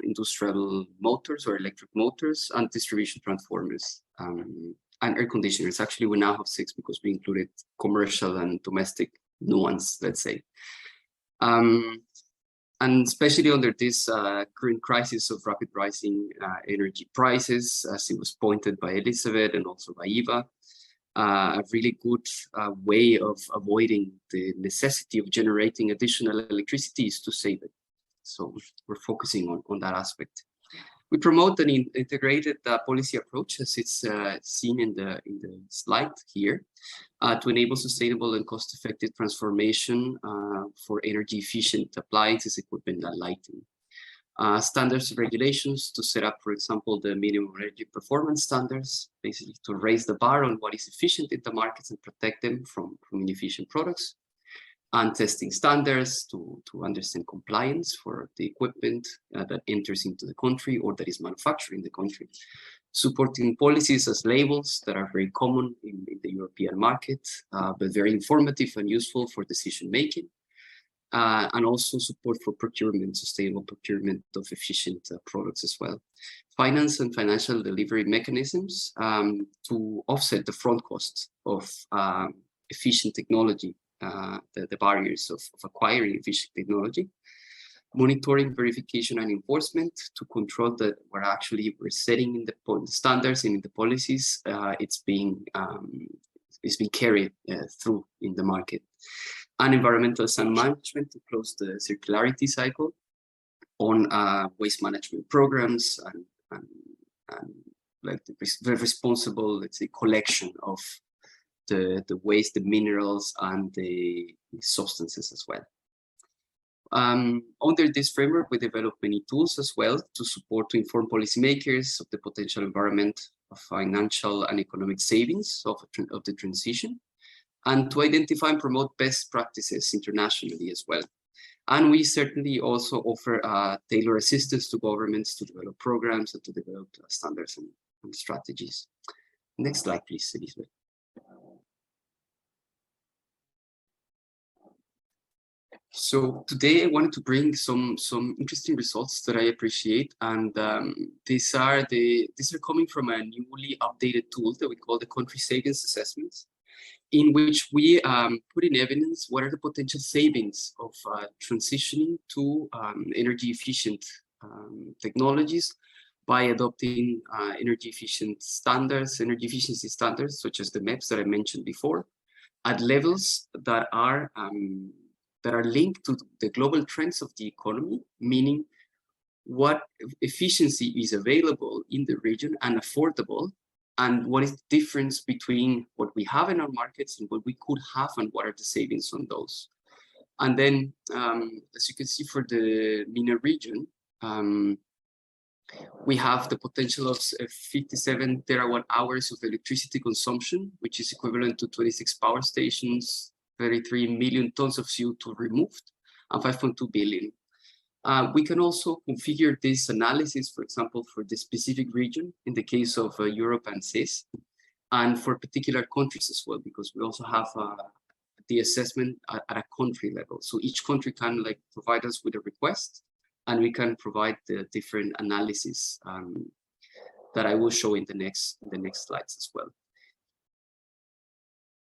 industrial motors or electric motors, and distribution transformers, and air conditioners. Actually, we now have 6 because we included commercial and domestic new ones, let's say. And especially under this current crisis of rapid rising energy prices, as it was pointed by Elizabeth and also by Eva, a really good way of avoiding the necessity of generating additional electricity is to save it. So we're focusing on that aspect. We promote an integrated policy approach, as it's seen in the slide here, to enable sustainable and cost-effective transformation for energy-efficient appliances, equipment, and lighting. Standards and regulations to set up, for example, the minimum energy performance standards, basically to raise the bar on what is efficient in the markets and protect them from inefficient products. And testing standards to understand compliance for the equipment that enters into the country or that is manufactured in the country. Supporting policies as labels that are very common in the European market, but very informative and useful for decision making. And also support for procurement, sustainable procurement of efficient products as well. Finance and financial delivery mechanisms to offset the front costs of efficient technology. The barriers of acquiring efficient technology, monitoring, verification, and enforcement to control that we're setting in the standards and in the policies, it's being carried through in the market, and environmental sun management to close the circularity cycle on waste management programs and like the responsible, let's say, collection of the waste, the minerals, and the substances as well. Under this framework, we develop many tools as well to inform policymakers of the potential environment of financial and economic savings of the transition, and to identify and promote best practices internationally as well. And we certainly also offer tailored assistance to governments to develop programs and to develop standards and strategies. Next slide, please, Elizabeth. So today I wanted to bring some interesting results that I appreciate, and these are coming from a newly updated tool that we call the country savings assessments, in which we put in evidence what are the potential savings of transitioning to energy efficient technologies by adopting energy efficiency standards such as the MEPs that I mentioned before, at levels that are linked to the global trends of the economy, meaning what efficiency is available in the region and affordable, and what is the difference between what we have in our markets and what we could have, and what are the savings on those. And then, as you can see for the MENA region, we have the potential of 57 terawatt hours of electricity consumption, which is equivalent to 26 power stations, 33 million tons of CO2 removed, and 5.2 billion. We can also configure this analysis, for example, for the specific region, in the case of Europe and CIS, and for particular countries as well, because we also have the assessment at a country level. So each country can provide us with a request, and we can provide the different analysis that I will show in the next slides as well.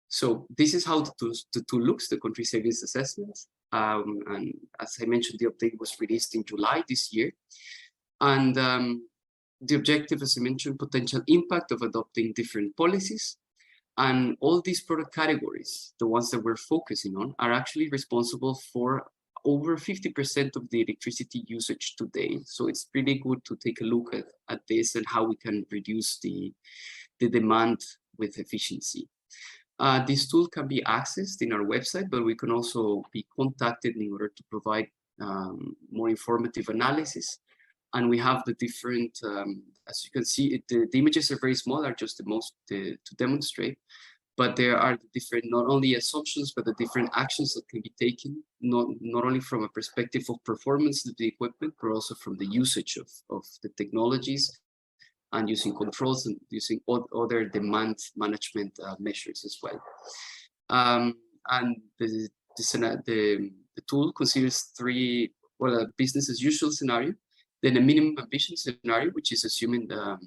So this is how the tool looks, the country savings assessment. And as I mentioned, the update was released in July this year. And the objective, as I mentioned, potential impact of adopting different policies. And all these product categories, the ones that we're focusing on, are actually responsible for over 50% of the electricity usage today. So it's really good to take a look at this and how we can reduce the demand with efficiency. This tool can be accessed in our website, but we can also be contacted in order to provide more informative analysis. And we have the different, as you can see, the images are very small, are just the most to demonstrate. But there are different, not only assumptions, but the different actions that can be taken, not only from a perspective of performance of the equipment, but also from the usage of the technologies and using controls and using other demand management measures as well. And the tool considers three, well, a business as usual scenario, then a minimum ambition scenario, which is assuming the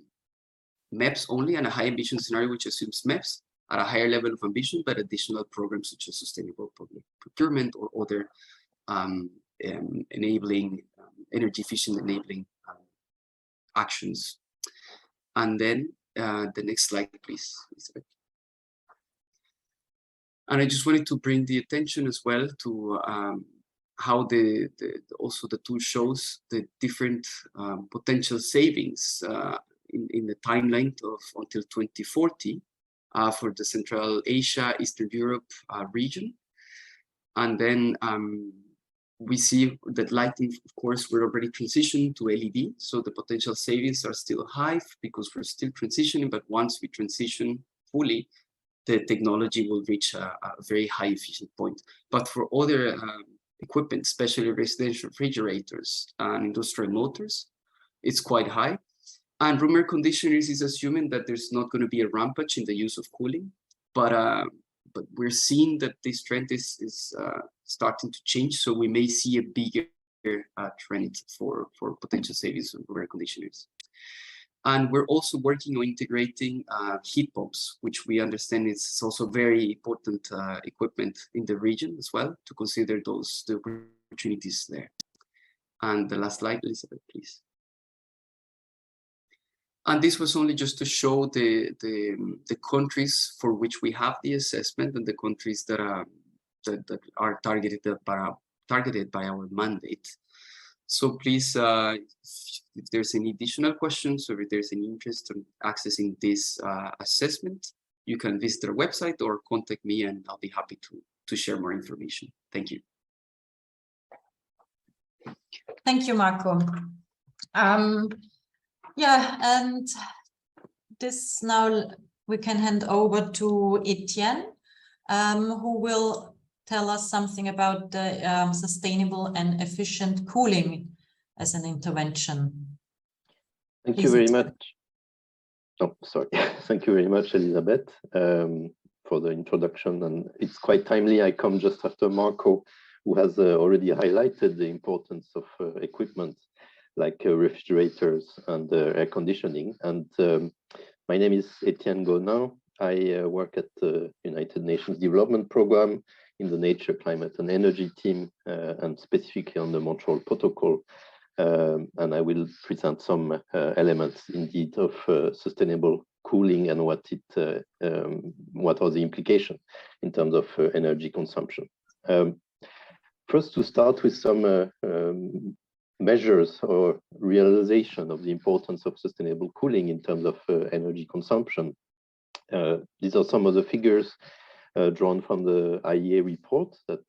MEPS only, and a high ambition scenario, which assumes MEPS at a higher level of ambition, but additional programs such as sustainable public procurement or other enabling, energy efficient enabling actions. And then the next slide, please, Elizabeth. And I just wanted to bring the attention as well to how also the tool shows the different potential savings in the timeline of until 2040 for the Central Asia, Eastern Europe region. And then we see that lighting, of course, we're already transitioning to LED. So the potential savings are still high because we're still transitioning, but once we transition fully, the technology will reach a very high efficient point. But for other equipment, especially residential refrigerators and industrial motors, it's quite high. And room air conditioners is assuming that there's not going to be a rampage in the use of cooling, but we're seeing that this trend is starting to change. So we may see a bigger trend for potential savings on room air conditioners. And we're also working on integrating heat pumps, which we understand is also very important equipment in the region as well, to consider the opportunities there. And the last slide, Elizabeth, please. And this was only just to show the countries for which we have the assessment and the countries that are targeted by our mandate. So please, if there's any additional questions or if there's any interest in accessing this assessment, you can visit our website or contact me and I'll be happy to share more information. Thank you. Thank you, Marco. Yeah, and this now we can hand over to Etienne, who will tell us something about the sustainable and efficient cooling as an intervention. Thank you very much. Oh, sorry. Thank you very much, Elizabeth, for the introduction. And it's quite timely. I come just after Marco, who has already highlighted the importance of equipment like refrigerators and air conditioning. And my name is Etienne Gonin. I work at the United Nations Development Programme in the Nature, Climate and Energy team, and specifically on the Montreal Protocol. And I will present some elements indeed of sustainable cooling and what are the implications in terms of energy consumption. First, to start with some measures or realization of the importance of sustainable cooling in terms of energy consumption. These are some of the figures drawn from the IEA report that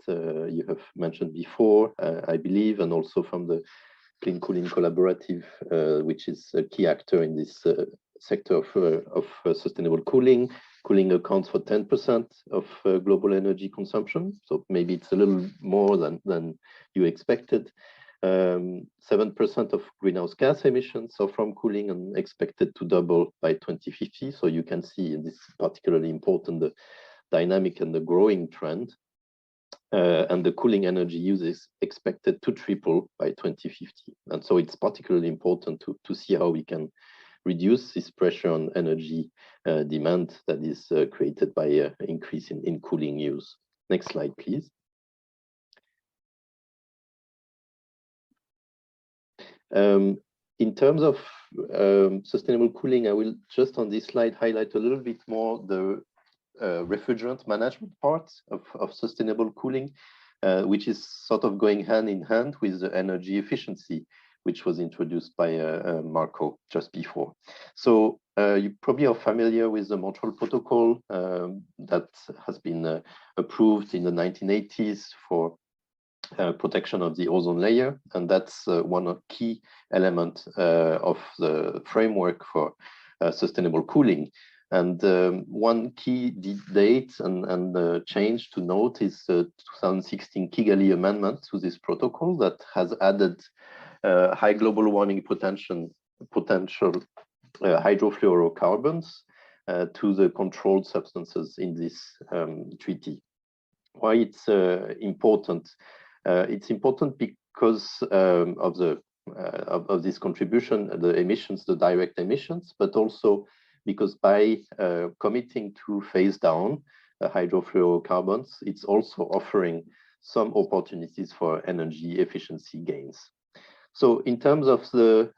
you have mentioned before, I believe, and also from the Clean Cooling Collaborative, which is a key actor in this sector of sustainable cooling. Cooling accounts for 10% of global energy consumption, so maybe it's a little more than you expected. 7% of greenhouse gas emissions are from cooling and expected to double by 2050. So you can see, and this is particularly important, the dynamic and the growing trend. And the cooling energy use is expected to triple by 2050. And so it's particularly important to see how we can reduce this pressure on energy demand that is created by an increase in cooling use. Next slide, please. In terms of sustainable cooling, I will just on this slide highlight a little bit more the refrigerant management part of sustainable cooling. which is sort of going hand in hand with the energy efficiency, which was introduced by Marco just before. So you probably are familiar with the Montreal Protocol that has been approved in the 1980s for protection of the ozone layer, and that's one of key elements of the framework for sustainable cooling. And one key date and change to note is the 2016 Kigali Amendment to this protocol that has added high global warming potential hydrofluorocarbons to the controlled substances in this treaty. Why it's important? It's important because of this contribution, the emissions, the direct emissions, but also because by committing to phase down hydrofluorocarbons, it's also offering some opportunities for energy efficiency gains. So in terms of the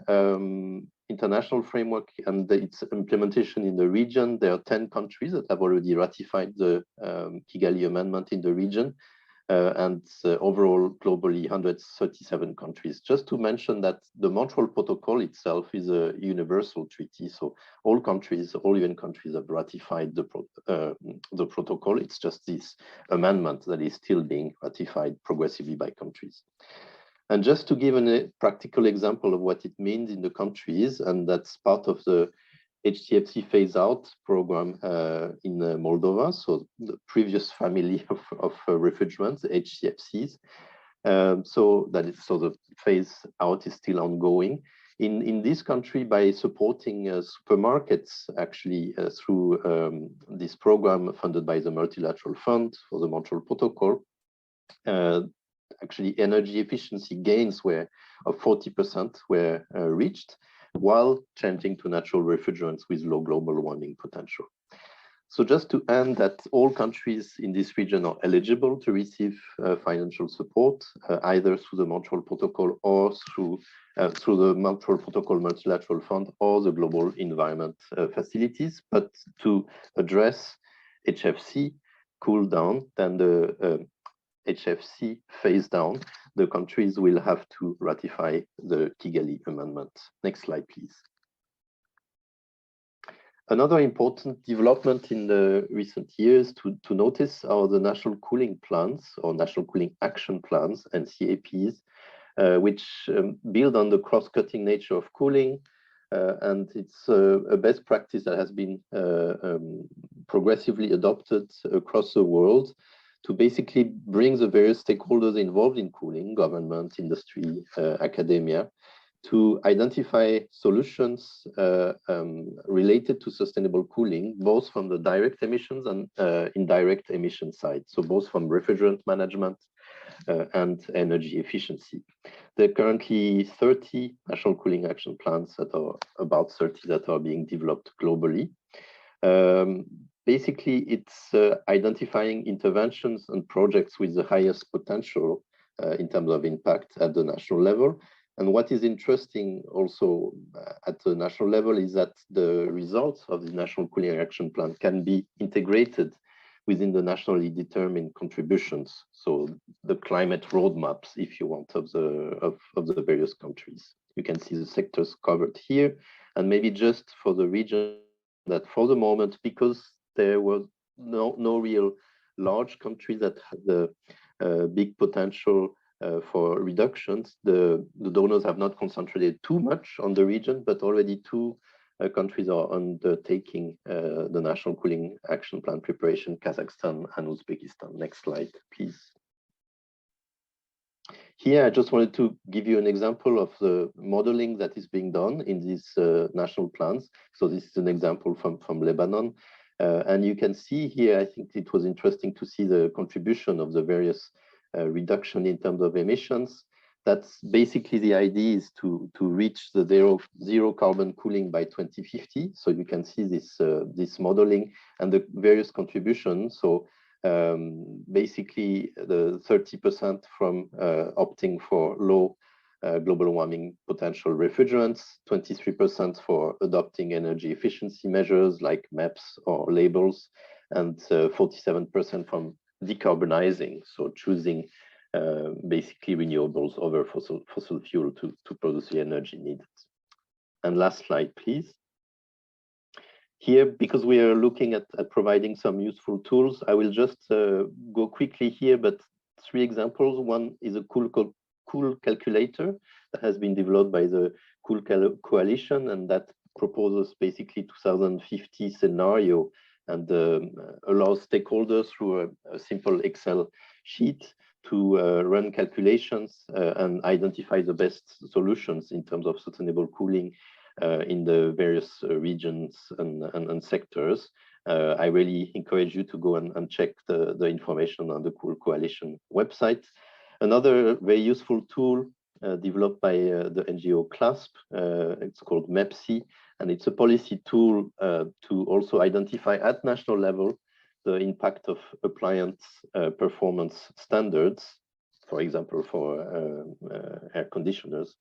international framework and its implementation in the region, there are 10 countries that have already ratified the Kigali Amendment in the region, and overall globally 137 countries. Just to mention that the Montreal Protocol itself is a universal treaty, so all countries, all UN countries have ratified the protocol. It's just this amendment that is still being ratified progressively by countries. And just to give a practical example of what it means in the countries, and that's part of the HCFC phase-out program in Moldova, so the previous family of refrigerants, HCFCs. So the phase-out is still ongoing. In this country, by supporting supermarkets, actually through this program funded by the Multilateral Fund for the Montreal Protocol, actually energy efficiency gains of 40% were reached, while changing to natural refrigerants with low global warming potential. So just to end that all countries in this region are eligible to receive financial support, either through the Montreal Protocol or through the Montreal Protocol Multilateral Fund or the Global Environment Facilities. But to address HFC cool down, then the HFC phase down, the countries will have to ratify the Kigali Amendment. Next slide, please. Another important development in the recent years to notice are the national cooling plans or national cooling action plans, NCAPs, which build on the cross-cutting nature of cooling. And it's a best practice that has been progressively adopted across the world to basically bring the various stakeholders involved in cooling, government, industry, academia, to identify solutions related to sustainable cooling, both from the direct emissions and indirect emission side. So both from refrigerant management and energy efficiency. There are currently 30 national cooling action plans that are about 30 that are being developed globally. Basically, it's identifying interventions and projects with the highest potential in terms of impact at the national level. And what is interesting also at the national level is that the results of the National Cooling Action Plan can be integrated within the nationally determined contributions. So the climate roadmaps, if you want, of the various countries. You can see the sectors covered here. And maybe just for the region, that for the moment, because there was no real large country that had the big potential for reductions, the donors have not concentrated too much on the region, but already two countries are undertaking the National Cooling Action Plan preparation, Kazakhstan and Uzbekistan. Next slide, please. Here, I just wanted to give you an example of the modeling that is being done in these national plans. So this is an example from Lebanon. And you can see here, I think it was interesting to see the contribution of the various reduction in terms of emissions. That's basically the idea is to reach the zero carbon cooling by 2050. So you can see this modeling and the various contributions. So basically the 30% from opting for low global warming potential refrigerants, 23% for adopting energy efficiency measures like MEPs or labels, and 47% from decarbonizing, so choosing basically renewables over fossil fuel to produce the energy needed. And last slide, please. Here, because we are looking at providing some useful tools, I will just go quickly here, but 3 examples. One is a cool calculator that has been developed by the Cool Coalition, and that proposes basically 2050 scenario and allows stakeholders through a simple Excel sheet to run calculations and identify the best solutions in terms of sustainable cooling in the various regions and sectors. I really encourage you to go and check the information on the Cool Coalition website. Another very useful tool developed by the NGO CLASP, it's called MEPSI, and it's a policy tool to also identify at national level the impact of appliance performance standards, for example, for air conditioners.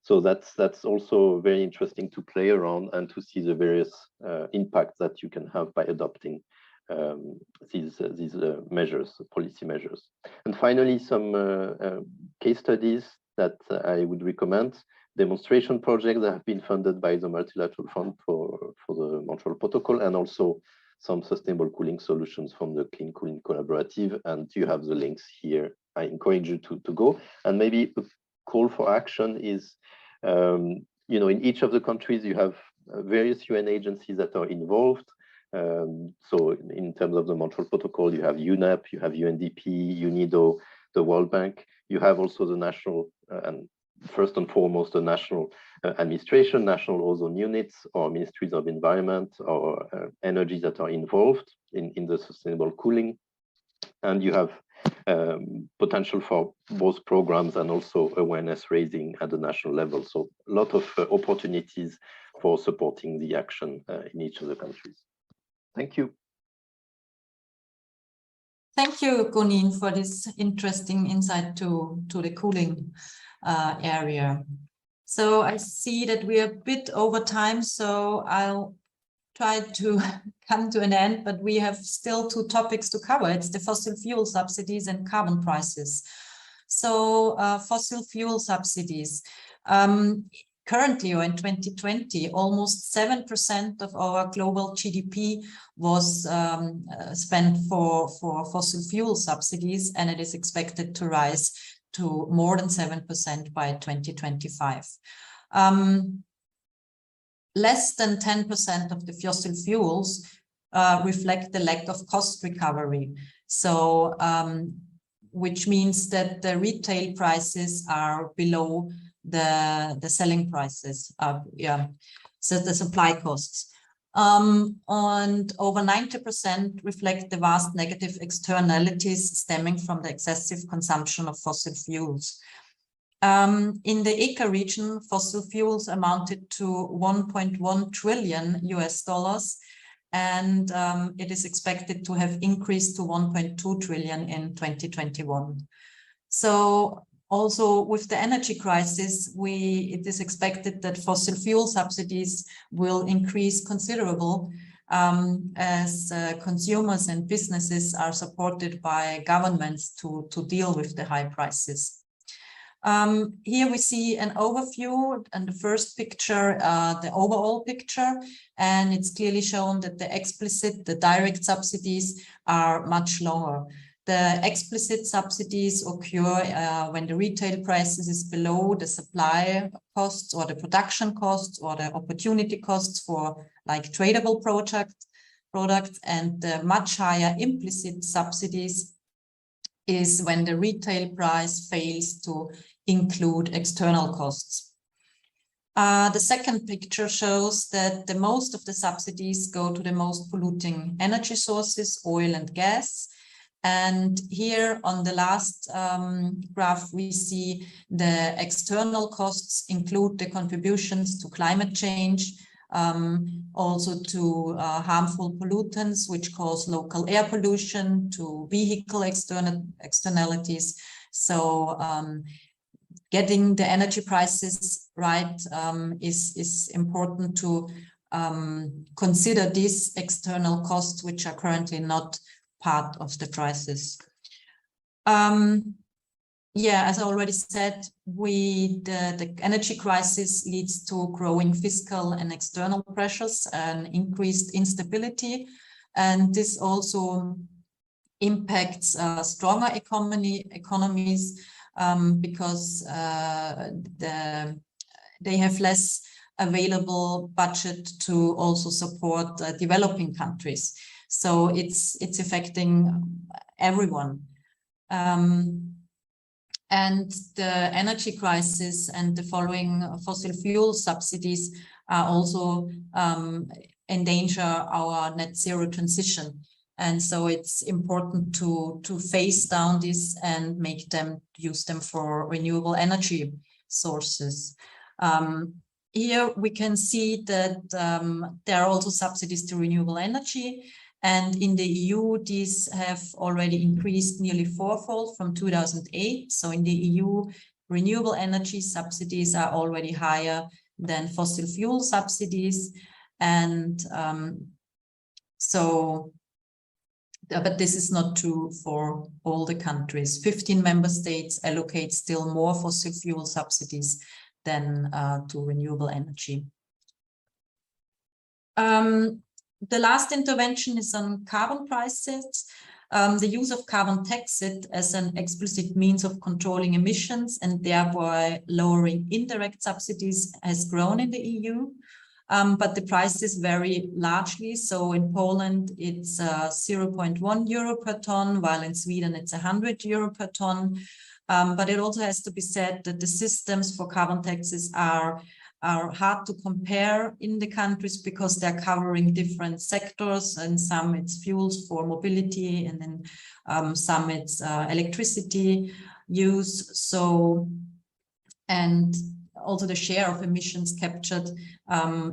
So that's also very interesting to play around and to see the various impacts that you can have by adopting these measures, policy measures. And finally, some case studies that I would recommend. Demonstration projects that have been funded by the Multilateral Fund for the Montreal Protocol, and also some sustainable cooling solutions from the Clean Cooling Collaborative. And you have the links here. I encourage you to go. And maybe a call for action is, you know, in each of the countries, you have various UN agencies that are involved. So in terms of the Montreal Protocol, you have UNEP, you have UNDP, UNIDO, the World Bank. You have also the national, and first and foremost, the national administration, national ozone units, or ministries of environment or energy that are involved in the sustainable cooling. And you have potential for both programs and also awareness raising at the national level. So a lot of opportunities for supporting the action in each of the countries. Thank you. Thank you, Gunnin, for this interesting insight to the cooling area. So I see that we are a bit over time, so I'll try to come to an end, but we have still 2 topics to cover. It's the fossil fuel subsidies and carbon prices. So fossil fuel subsidies. Currently, or in 2020, almost 7% of our global GDP was spent for fossil fuel subsidies, and it is expected to rise to more than 7% by 2025. Less than 10% of the fossil fuels reflect the lack of cost recovery. So, which means that the retail prices are below the selling prices, so the supply costs. And over 90% reflect the vast negative externalities stemming from the excessive consumption of fossil fuels. In the ECA region, fossil fuels amounted to $1.1 trillion, and it is expected to have increased to 1.2 trillion in 2021. So also with the energy crisis, it is expected that fossil fuel subsidies will increase considerable as consumers and businesses are supported by governments to deal with the high prices. Here we see an overview, and the first picture, the overall picture, and it's clearly shown that the direct subsidies are much lower. The explicit subsidies occur when the retail prices is below the supply costs or the production costs or the opportunity costs for like tradable products, and the much higher implicit subsidies is when the retail price fails to include external costs. The second picture shows that the most of the subsidies go to the most polluting energy sources, oil and gas. And here on the last graph, we see the external costs include the contributions to climate change, also to harmful pollutants, which cause local air pollution, to vehicle externalities. So getting the energy prices right is important to consider these external costs, which are currently not part of the prices. yeah, as I already said, the energy crisis leads to growing fiscal and external pressures and increased instability. And this also impacts stronger economies because they have less available budget to also support developing countries. So it's affecting everyone. And the energy crisis and the following fossil fuel subsidies are also endanger our net zero transition. And so it's important to phase down this and make them use them for renewable energy sources. Here we can see that there are also subsidies to renewable energy. And in the EU, these have already increased nearly fourfold from 2008. So in the EU, renewable energy subsidies are already higher than fossil fuel subsidies. And but this is not true for all the countries. 15 member states allocate still more fossil fuel subsidies than to renewable energy. The last intervention is on carbon prices. The use of carbon taxes as an explicit means of controlling emissions and thereby lowering indirect subsidies has grown in the EU. But the prices vary largely. So in Poland, it's 0.1 euro per ton, while in Sweden, it's 100 euro per ton. But it also has to be said that the systems for carbon taxes are hard to compare in the countries because they're covering different sectors, and some it's fuels for mobility, and then some it's electricity use. So, and also the share of emissions captured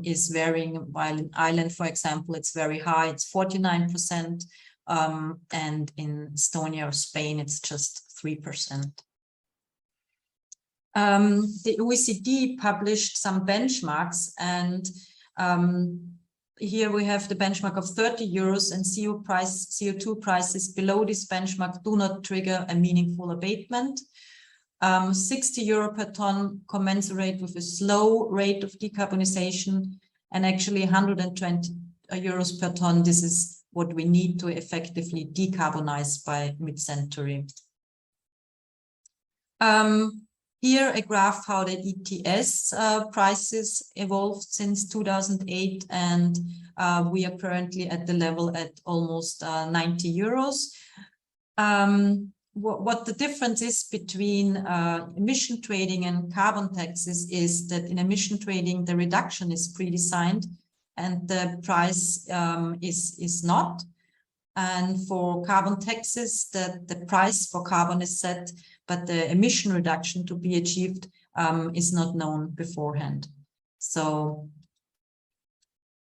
is varying, while in Ireland, for example, it's very high, it's 49%, and in Estonia or Spain, it's just 3%. The OECD published some benchmarks, and here we have the benchmark of 30 euros, and CO2 prices below this benchmark do not trigger a meaningful abatement. 60 euro per ton commensurate with a slow rate of decarbonization, and actually 120 euros per ton, this is what we need to effectively decarbonize by mid-century. Here a graph how the ETS prices evolved since 2008, and we are currently at the level at almost 90 euros. What the difference is between emission trading and carbon taxes is that in emission trading, the reduction is pre-designed and the price is not. And for carbon taxes, the price for carbon is set, but the emission reduction to be achieved is not known beforehand. So,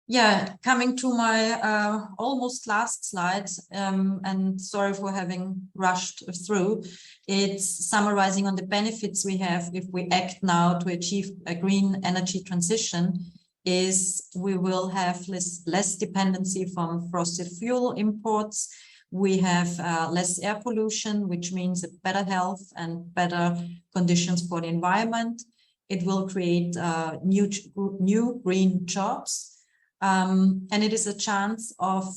yeah, coming to my almost last slide, and sorry for having rushed through, it's summarizing on the benefits we have if we act now to achieve a green energy transition. Is we will have less dependency from fossil fuel imports. We have less air pollution, which means a better health and better conditions for the environment. It will create new green jobs. And it is a chance of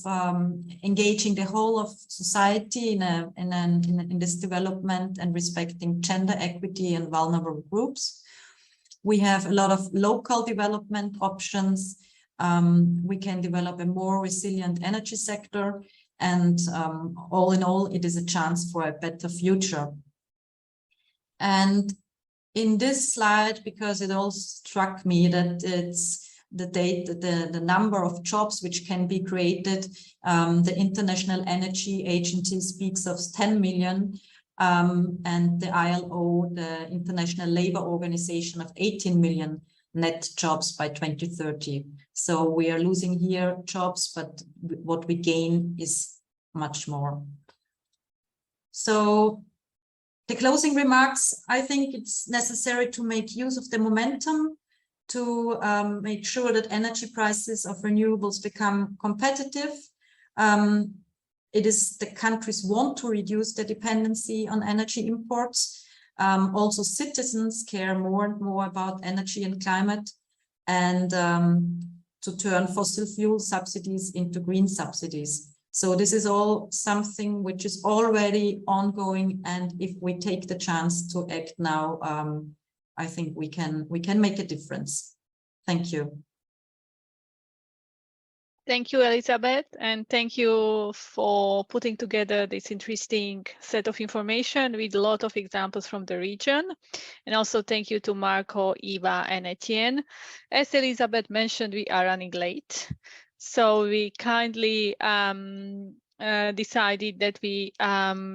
engaging the whole of society in this development and respecting gender equity and vulnerable groups. We have a lot of local development options. We can develop a more resilient energy sector, and all in all, it is a chance for a better future. And in this slide, because it all struck me that it's the number of jobs which can be created, the International Energy Agency speaks of 10 million. And the ILO, the International Labour Organization, of 18 million net jobs by 2030. So we are losing here jobs, but what we gain is much more. So the closing remarks, I think it's necessary to make use of the momentum to make sure that energy prices of renewables become competitive. It is the countries want to reduce their dependency on energy imports. Also, citizens care more and more about energy and climate, and to turn fossil fuel subsidies into green subsidies. So this is all something which is already ongoing, and if we take the chance to act now, I think we can make a difference. Thank you. Thank you, Elizabeth, and thank you for putting together this interesting set of information with a lot of examples from the region. And also thank you to Marco, Eva, and Etienne. As Elizabeth mentioned, we are running late. So we kindly decided that we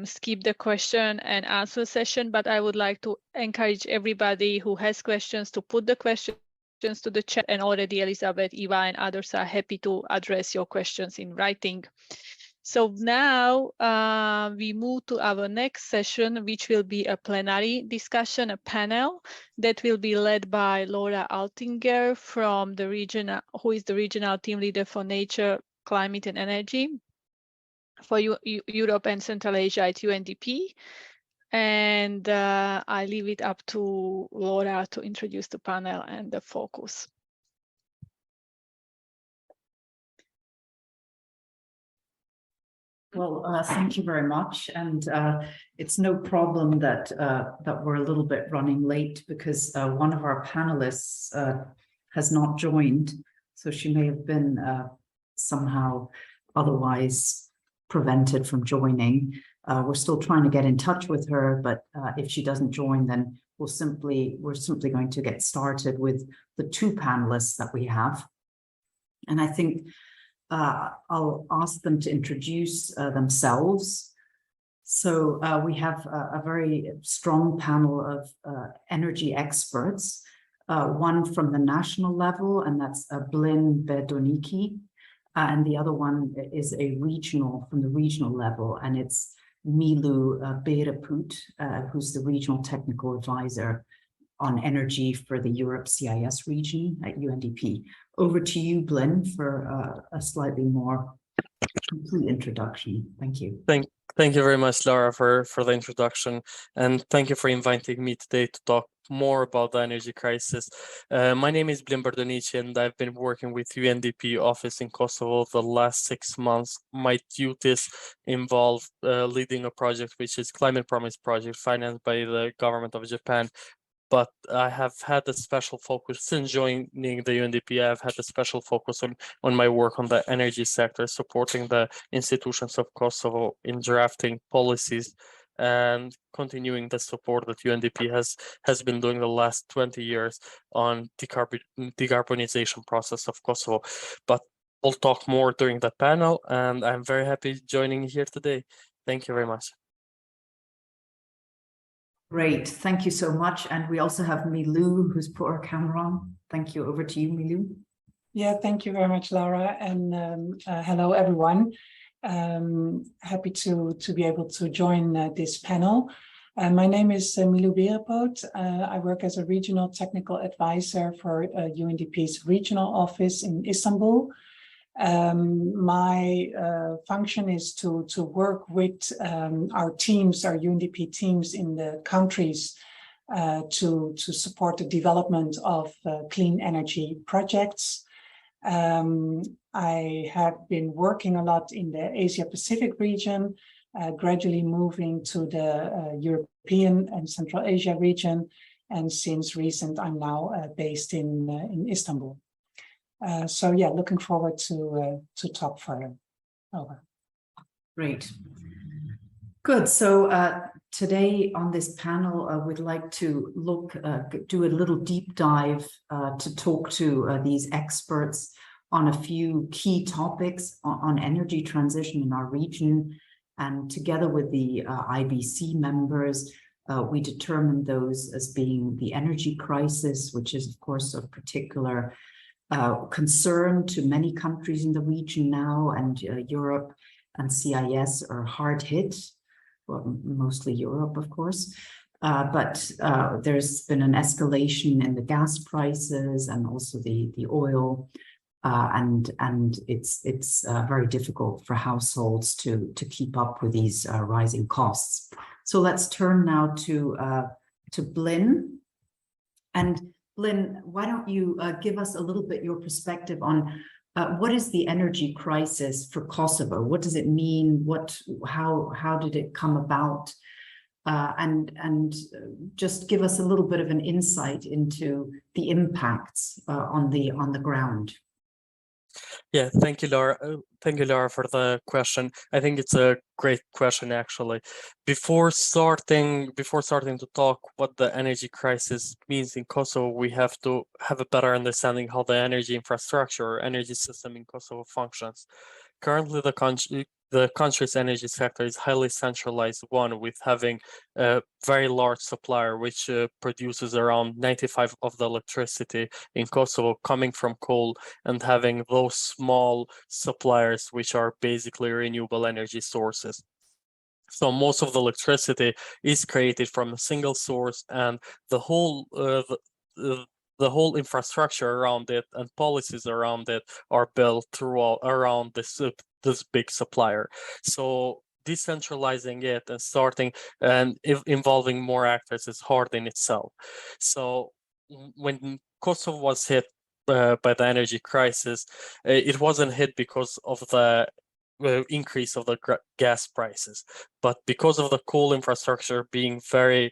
skip the question and answer session, but I would like to encourage everybody who has questions to put the questions to the chat, and already Elizabeth, Eva, and others are happy to address your questions in writing. So now we move to our next session, which will be a plenary discussion, a panel that will be led by Laura Altinger from the region, who is the regional team leader for nature, climate, and energy for Europe and Central Asia at UNDP. And I leave it up to Laura to introduce the panel and the focus. Well, thank you very much. And it's no problem that we're a little bit running late, because one of our panelists has not joined. So she may have been somehow otherwise prevented from joining. We're still trying to get in touch with her, but if she doesn't join, then we're simply going to get started with the two panelists that we have. And I think I'll ask them to introduce themselves. So we have a very strong panel of energy experts, one from the national level, and that's Blin Bedoniki, and the other one is from the regional level, and it's Milu Beraput, who's the regional technical advisor on energy for the Europe CIS region at UNDP. Over to you, Blin, for a slightly more complete introduction. Thank you. Thank you very much, Laura, for the introduction, and thank you for inviting me today to talk more about the energy crisis. My name is Blin Berdonici, and I've been working with UNDP office in Kosovo the last 6 months. My duties involve leading a project which is Climate Promise Project, financed by the government of Japan. But I have had a special focus since joining the UNDP. I've had a special focus on my work on the energy sector, supporting the institutions of Kosovo in drafting policies and continuing the support that UNDP has been doing the last 20 years on decarbonization process of Kosovo. But we'll talk more during the panel, and I'm very happy joining here today. Thank you very much. Great, thank you so much. And we also have Milu, who's put her camera on. Thank you. Over to you, Milu. Yeah, thank you very much, Laura, and hello, everyone. Happy to be able to join this panel. My name is Milu Beraput. I work as a regional technical advisor for UNDP's regional office in Istanbul. My function is to work with our teams, our UNDP teams in the countries to support the development of clean energy projects. I have been working a lot in the Asia Pacific region, gradually moving to the European and Central Asia region, and since recent I'm now based in Istanbul. So yeah, looking forward to talk further. Over. Great. Good. So today on this panel, we'd like to do a little deep dive to talk to these experts on a few key topics on energy transition in our region. And together with the IBC members, we determined those as being the energy crisis, which is of course of particular concern to many countries in the region now, and Europe and CIS are hard hit, well, mostly Europe, of course. But there's been an escalation in the gas prices and also the oil, and it's very difficult for households to keep up with these rising costs. So let's turn now to to Blin. And Blin, why don't you give us a little bit your perspective on what is the energy crisis for Kosovo? What does it mean? How did it come about? And just give us a little bit of an insight into the impacts on the ground. Yeah, thank you, Laura. Thank you, Laura, for the question. I think it's a great question, actually. Before starting to talk what the energy crisis means in Kosovo, we have to have a better understanding how the energy infrastructure or energy system in Kosovo functions. Currently, the country's energy sector is highly centralized one, with having a very large supplier which produces around 95% of the electricity in Kosovo coming from coal, and having those small suppliers which are basically renewable energy sources. So most of the electricity is created from a single source, and the whole infrastructure around it and policies around it are built around this big supplier. So decentralizing it and starting and involving more actors is hard in itself. So when Kosovo was hit by the energy crisis, it wasn't hit because of the increase of the gas prices, but because of the coal infrastructure being very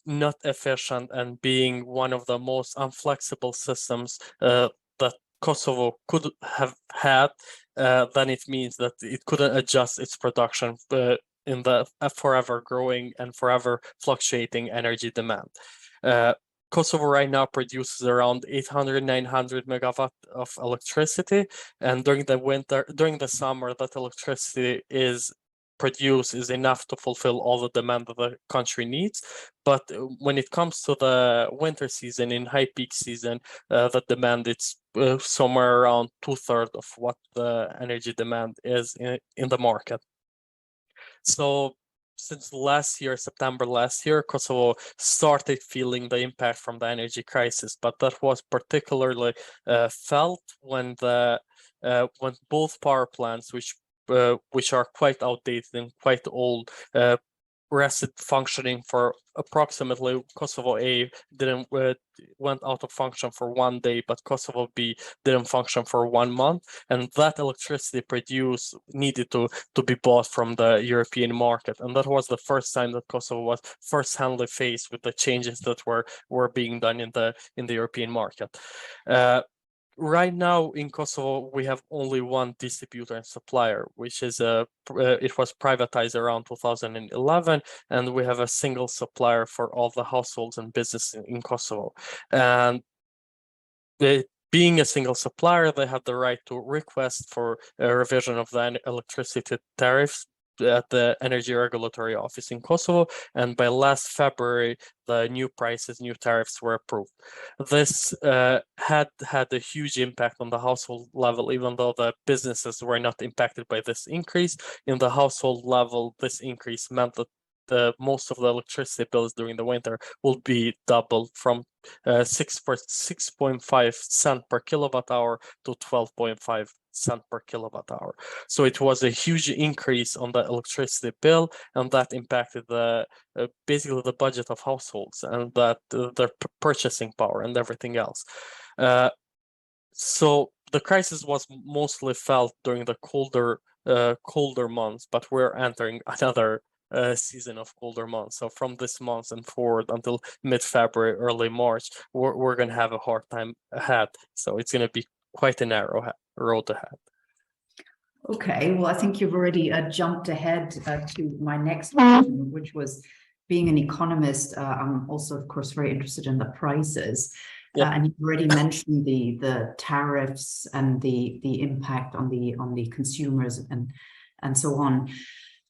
not efficient and being one of the most unflexible systems that Kosovo could have had, then it means that it couldn't adjust its production in the forever growing and forever fluctuating energy demand. Kosovo right now produces around 800-900 megawatt of electricity, and during the summer, that electricity is enough to fulfill all the demand that the country needs. But when it comes to the winter season, in high peak season, the demand is somewhere around 2/3 of what the energy demand is in the market. So since September last year, Kosovo started feeling the impact from the energy crisis, but that was particularly felt when both power plants, which are quite outdated and quite old, rested functioning for approximately. Kosovo A went out of function for 1 day, but Kosovo B didn't function for 1 month, and that electricity produced needed to be bought from the European market, and that was the first time that Kosovo was first-handly faced with the changes that were being done in the European market. Right now in Kosovo, we have only one distributor and supplier, which is it was privatized around 2011, and we have a single supplier for all the households and business in Kosovo. And being a single supplier, they have the right to request for a revision of the electricity tariffs at the Energy Regulatory Office in Kosovo, and by last February, the new tariffs were approved. This had a huge impact on the household level, even though the businesses were not impacted by this increase. In the household level, this increase meant that most of the electricity bills during the winter will be doubled from 6.5 cents per kilowatt hour to 12.5 cents per kilowatt hour. So it was a huge increase on the electricity bill, and that impacted basically the budget of households and that their purchasing power and everything else. So the crisis was mostly felt during the colder months, but we're entering another season of colder months. So from this month and forward until mid-February, early March, we're going to have a hard time ahead. So it's going to be quite a narrow road ahead. Okay, well, I think you've already jumped ahead to my next question, which was, being an economist, I'm also, of course, very interested in the prices. Yeah. And you've already mentioned the tariffs and the impact on the consumers and so on.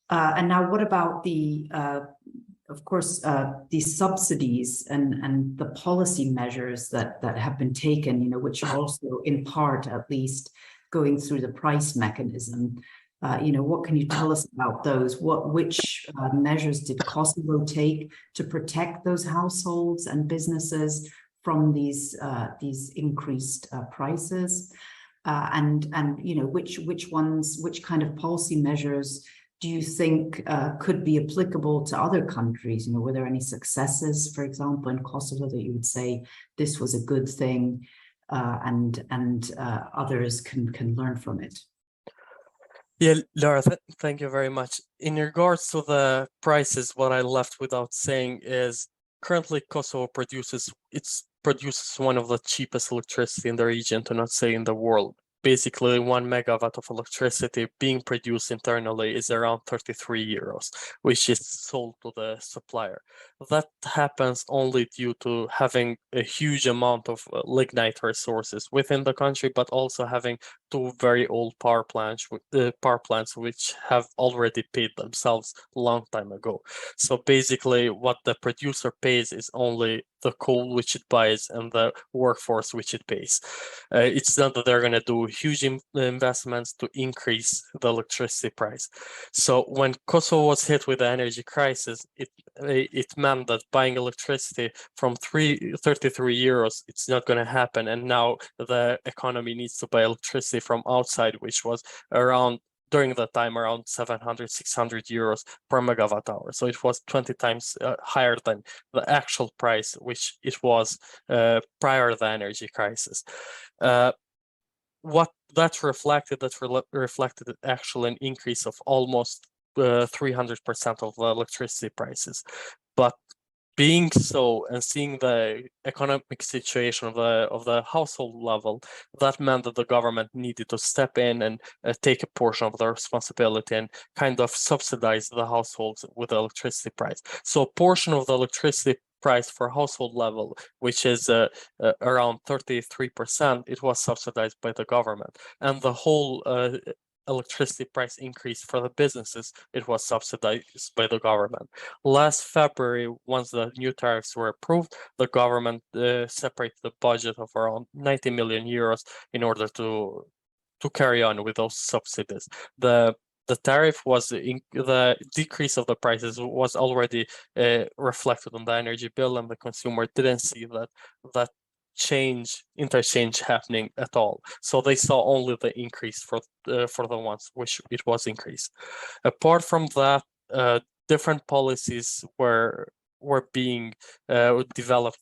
And now, what about of course, the subsidies and the policy measures that have been taken, which are also, in part at least, going through the price mechanism? What can you tell us about those? Which measures did Kosovo take to protect those households and businesses from these increased prices? And which kind of policy measures do you think could be applicable to other countries? You know, were there any successes, for example, in Kosovo that you would say this was a good thing, and others can learn from it? Yeah, Laura, thank you very much. In regards to the prices, what I left without saying is currently Kosovo produces one of the cheapest electricity in the region, to not say in the world. Basically, 1 megawatt of electricity being produced internally is around 33 euros, which is sold to the supplier. That happens only due to having a huge amount of lignite resources within the country, but also having two very old power plants which have already paid themselves a long time ago. So basically, what the producer pays is only the coal which it buys and the workforce which it pays. It's not that they're going to do huge investments to increase the electricity price. So when Kosovo was hit with the energy crisis, it meant that buying electricity from 33 euros, it's not going to happen. And now the economy needs to buy electricity from outside, which was around, during that time, around 700, 600 euros per megawatt hour. So it was 20 times higher than the actual price, which it was prior to the energy crisis. What that reflected actually an increase of almost 300% of the electricity prices. But being so, and seeing the economic situation of the household level, that meant that the government needed to step in and take a portion of the responsibility and kind of subsidize the households with the electricity price. So a portion of the electricity price for household level, which is around 33%, it was subsidized by the government. And the whole electricity price increase for the businesses, it was subsidized by the government. Last February, once the new tariffs were approved, the government separated the budget of around 90 million euros in order to carry on with those subsidies. The tariff was the decrease of the prices was already reflected on the energy bill, and the consumer didn't see that interchange happening at all. So they saw only the increase for the ones which it was increased. Apart from that, different policies were being developed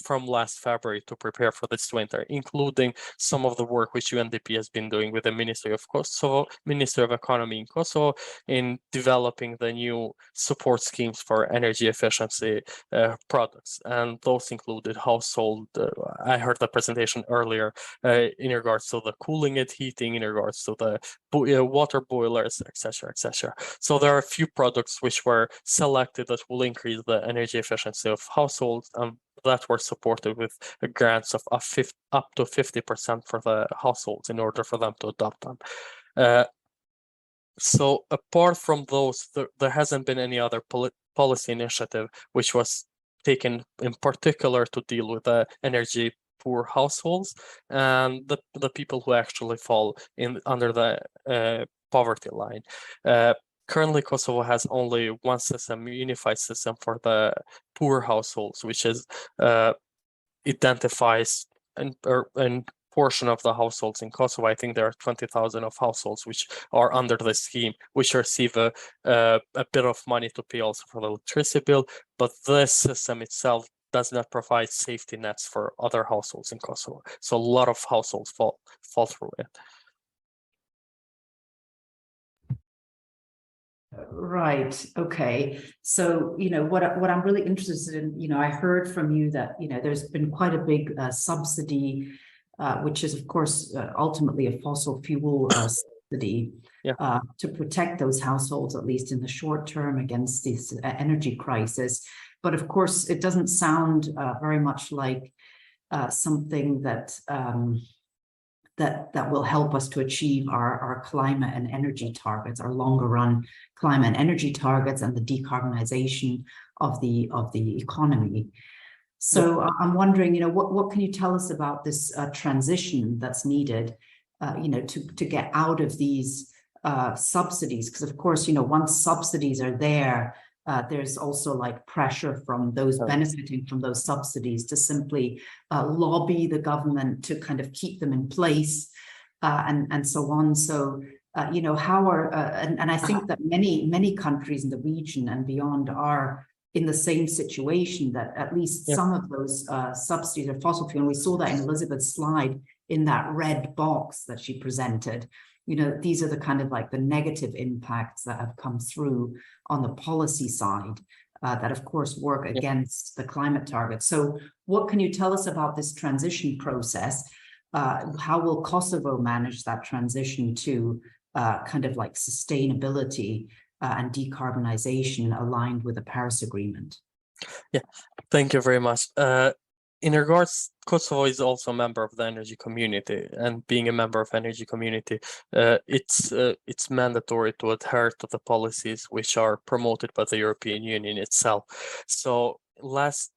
from last February to prepare for this winter, including some of the work which UNDP has been doing with the Ministry of Economy in Kosovo in developing the new support schemes for energy efficiency products. And those included household, I heard the presentation earlier in regards to the cooling and heating, in regards to the water boilers, etc., etc. So there are a few products which were selected that will increase the energy efficiency of households, that were supported with grants of up to 50% for the households in order for them to adopt them. So apart from those, there hasn't been any other policy initiative which was taken in particular to deal with the energy poor households and the people who actually fall under the poverty line. Currently, Kosovo has only one system, unified system for the poor households, which is identifies a portion of the households in Kosovo. I think there are 20,000 of households which are under the scheme, which receive a bit of money to pay also for the electricity bill. But this system itself does not provide safety nets for other households in Kosovo. So a lot of households fall through it. Right. Okay. So, what I'm really interested in, I heard from you that, there's been quite a big subsidy, which is, of course, ultimately a fossil fuel subsidy to protect those households, at least in the short term, against this energy crisis. But of course, it doesn't sound very much like something that that will help us to achieve our climate and energy targets, our longer run climate and energy targets, and the decarbonization of the economy. So I'm wondering, what can you tell us about this transition that's needed, to get out of these subsidies? Because of course, once subsidies are there, there's also like pressure from those benefiting from those subsidies to simply lobby the government to kind of keep them in place and so on. So how are, and I think that many countries in the region and beyond are in the same situation, that at least some of those subsidies are fossil fuel. And we saw that in Elizabeth's slide in that red box that she presented. These are the kind of like the negative impacts that have come through on the policy side that of course work against the climate targets. So what can you tell us about this transition process? How will Kosovo manage that transition to kind of like sustainability and decarbonization aligned with the Paris Agreement? Yeah, thank you very much. In regards, Kosovo is also a member of the energy community, and being a member of energy community, it's mandatory to adhere to the policies which are promoted by the European Union itself. So last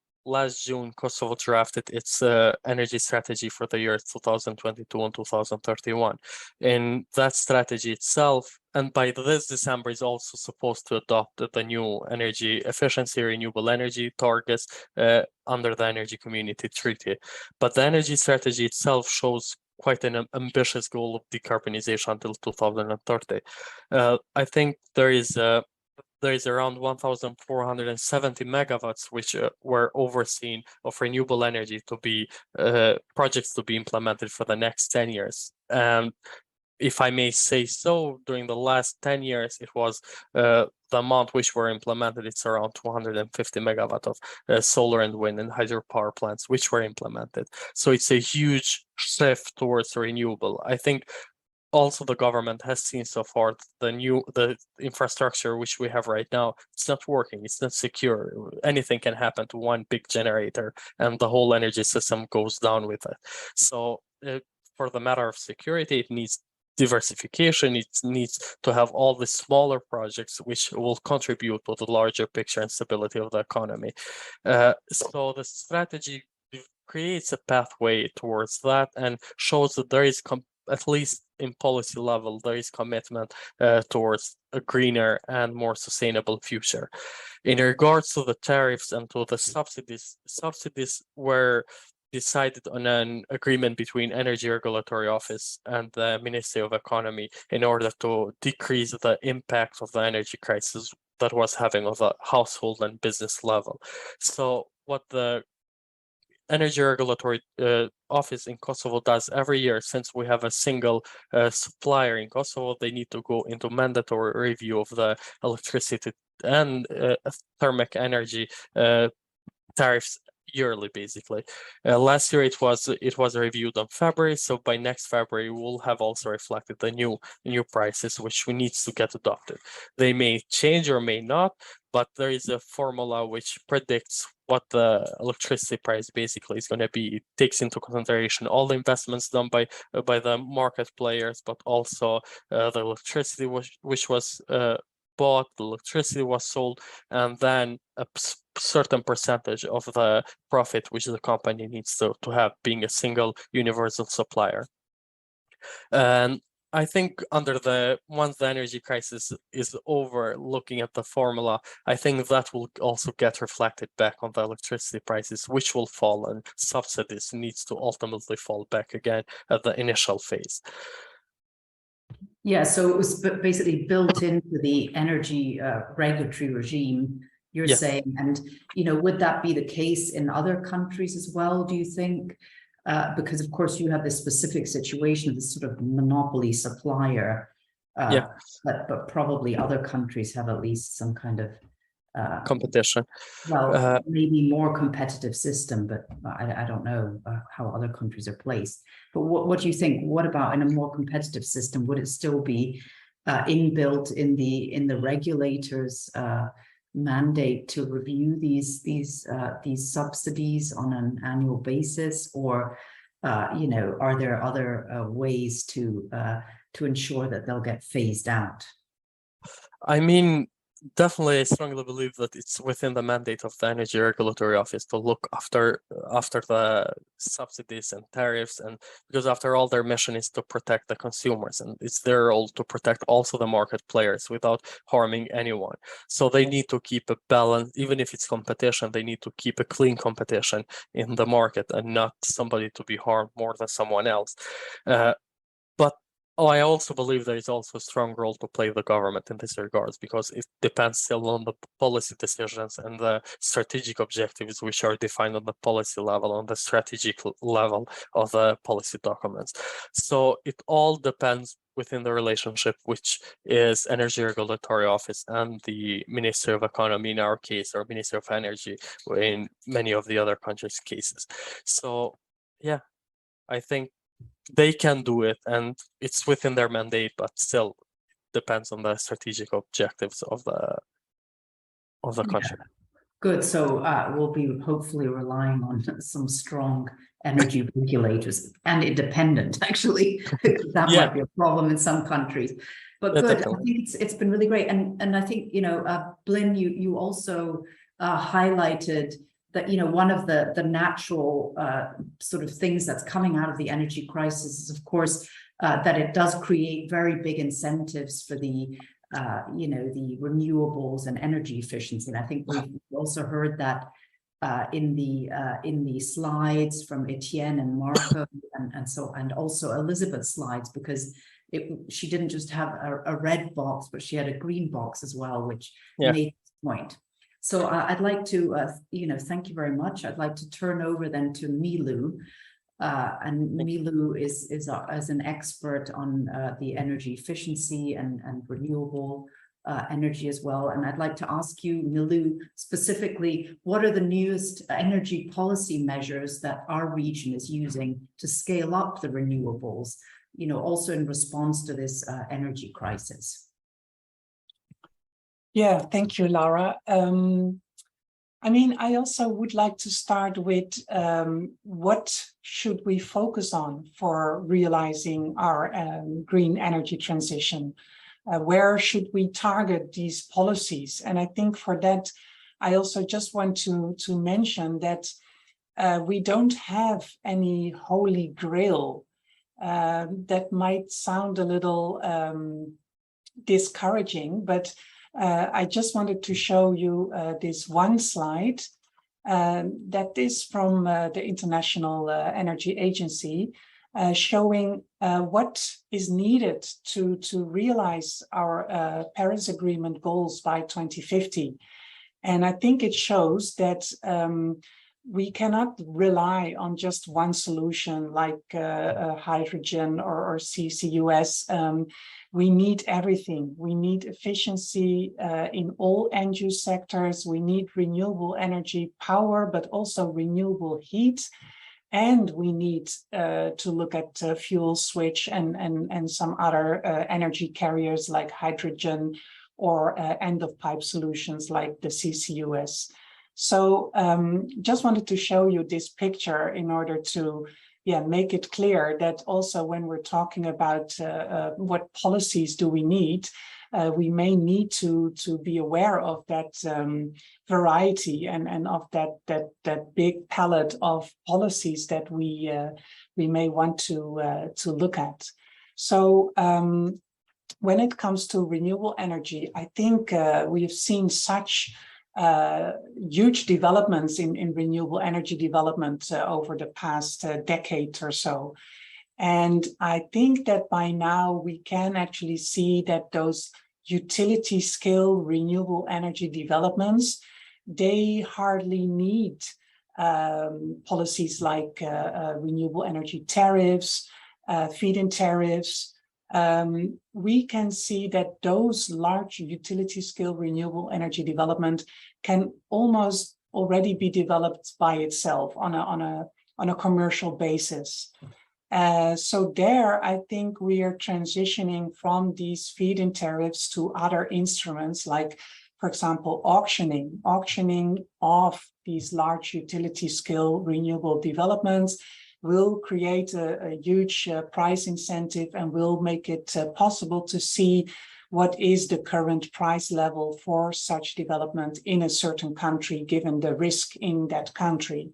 June, Kosovo drafted its energy strategy for the years 2022 and 2031. In that strategy itself, and by this December, is also supposed to adopt the new energy efficiency, renewable energy targets under the Energy Community Treaty. But the energy strategy itself shows quite an ambitious goal of decarbonization until 2030. I think there is around 1,470 megawatts which were overseen of renewable energy to be projects to be implemented for the next 10 years. If I may say so, during the last 10 years, it was the amount which were implemented, it's around 250 megawatt of solar and wind and hydropower plants which were implemented. So it's a huge shift towards renewable. I think also the government has seen so far the infrastructure which we have right now, it's not working, it's not secure. Anything can happen to one big generator and the whole energy system goes down with it. So for the matter of security, it needs diversification. It needs to have all the smaller projects which will contribute to the larger picture and stability of the economy. So the strategy creates a pathway towards that and shows that there is, at least in policy level, there is commitment towards a greener and more sustainable future. In regards to the tariffs and to the subsidies were decided on an agreement between Energy Regulatory Office and the Ministry of Economy in order to decrease the impact of the energy crisis that was having on the household and business level. So what the Energy Regulatory Office in Kosovo does every year, since we have a single supplier in Kosovo, they need to go into mandatory review of the electricity and thermic energy tariffs yearly, basically. Last year it was reviewed on February, so by next February we'll have also reflected the new prices which we need to get adopted. They may change or may not, but there is a formula which predicts what the electricity price basically is going to be. It takes into consideration all the investments done by the market players, but also the electricity which was bought, the electricity was sold, and then a certain percentage of the profit which the company needs to have, being a single universal supplier. And I think once the energy crisis is over, looking at the formula, I think that will also get reflected back on the electricity prices, which will fall, and subsidies needs to ultimately fall back again at the initial phase. Yeah, so it was basically built into the energy regulatory regime, you're saying, and would that be the case in other countries as well, do you think? Because of course you have this specific situation of this sort of monopoly supplier, but probably other countries have at least some kind of competition. Well, maybe more competitive system, but I don't know how other countries are placed. But what do you think? What about in a more competitive system? Would it still be inbuilt in the regulators' mandate to review these subsidies on an annual basis, or are there other ways to ensure that they'll get phased out? I mean, definitely, I strongly believe that it's within the mandate of the Energy Regulatory Office to look after the subsidies and tariffs, and because after all, their mission is to protect the consumers, and it's their role to protect also the market players without harming anyone. So they need to keep a balance, even if it's competition, they need to keep a clean competition in the market and not somebody to be harmed more than someone else. But Oh, I also believe there is also a strong role to play the government in this regards, because it depends still on the policy decisions and the strategic objectives which are defined on the policy level, on the strategic level of the policy documents. So it all depends within the relationship, which is Energy Regulatory Office and the Ministry of Economy in our case, or Ministry of Energy in many of the other countries' cases. So yeah, I think they can do it and it's within their mandate, but still depends on the strategic objectives of the country. Good. So we'll be hopefully relying on some strong energy regulators and independent, actually. That might be a problem in some countries. But good. I think it's been really great. And I think, Blin, you also highlighted that, one of the natural sort of things that's coming out of the energy crisis is, of course, that it does create very big incentives for the the renewables and energy efficiency. And I think we've also heard that in the slides from Etienne and Marco and also Elizabeth's slides, because she didn't just have a red box, but she had a green box as well, which made this point. So I'd like to, thank you very much. I'd like to turn over then to Milu. And Milu is an expert on the energy efficiency and renewable energy as well. And I'd like to ask you, Milu, specifically, what are the newest energy policy measures that our region is using to scale up the renewables, also in response to this energy crisis? Yeah, thank you, Laura. I also would like to start with what should we focus on for realizing our green energy transition? Where should we target these policies? And I think for that, I also just want to mention that we don't have any holy grail. That might sound a little discouraging, but I just wanted to show you this one slide that is from the International Energy Agency, showing what is needed to realize our Paris Agreement goals by 2050. And I think it shows that we cannot rely on just one solution like hydrogen or CCUS. We need everything. We need efficiency in all end use sectors. We need renewable energy power, but also renewable heat. And we need to look at fuel switch and some other energy carriers like hydrogen or end of pipe solutions like the CCUS. So just wanted to show you this picture in order to make it clear that also when we're talking about what policies do we need, we may need to be aware of that variety and of that big palette of policies that we may want to look at. So when it comes to renewable energy, I think we have seen such huge developments in renewable energy development over the past decade or so. And I think that by now we can actually see that those utility scale renewable energy developments, they hardly need policies like renewable energy tariffs, feed-in tariffs. We can see that those large utility scale renewable energy development can almost already be developed by itself on a commercial basis. So there, I think we are transitioning from these feed-in tariffs to other instruments like, for example, auctioning of these large utility scale renewable developments will create a huge price incentive and will make it possible to see what is the current price level for such development in a certain country, given the risk in that country.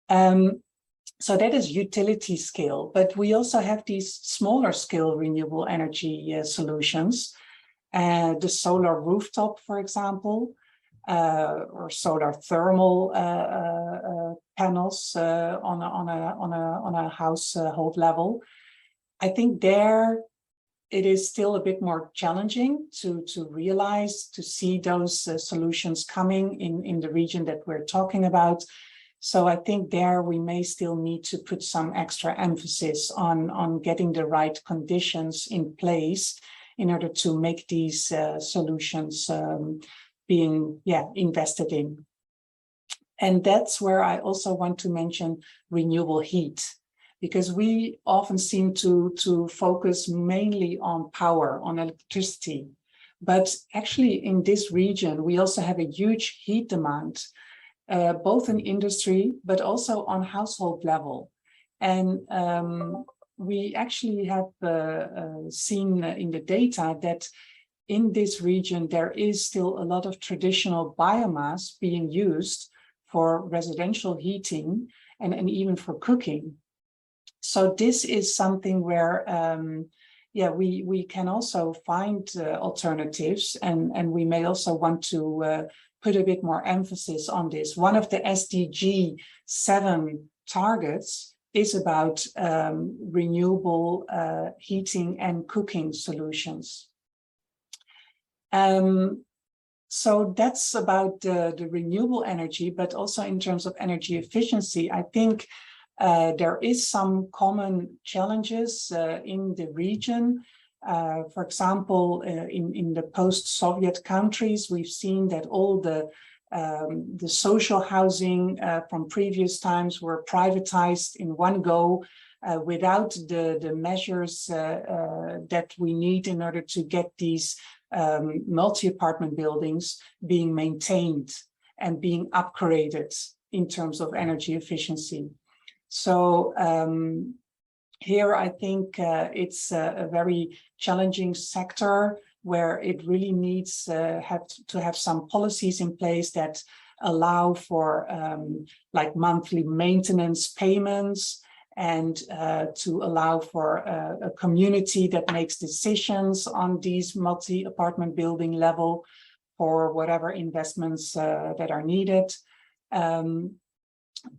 So that is utility scale, but we also have these smaller scale renewable energy solutions. The solar rooftop, for example, or solar thermal panels on a household level. I think there it is still a bit more challenging to realize, to see those solutions coming in the region that we're talking about. So I think there we may still need to put some extra emphasis on getting the right conditions in place in order to make these solutions being invested in. And that's where I also want to mention renewable heat, because we often seem to focus mainly on power, on electricity. But actually in this region, we also have a huge heat demand, both in industry, but also on household level. And we actually have seen in the data that in this region, there is still a lot of traditional biomass being used for residential heating and even for cooking. So this is something where, we can also find alternatives, and we may also want to put a bit more emphasis on this. One of the SDG 7 targets is about renewable heating and cooking solutions. So that's about the renewable energy, but also in terms of energy efficiency, I think there is some common challenges in the region. For example, in the post-Soviet countries, we've seen that all the social housing from previous times were privatized in one go without the measures that we need in order to get these multi-apartment buildings being maintained and being upgraded in terms of energy efficiency. So here I think it's a very challenging sector where it really needs to have some policies in place that allow for like monthly maintenance payments, and to allow for a community that makes decisions on these multi-apartment building level for whatever investments that are needed.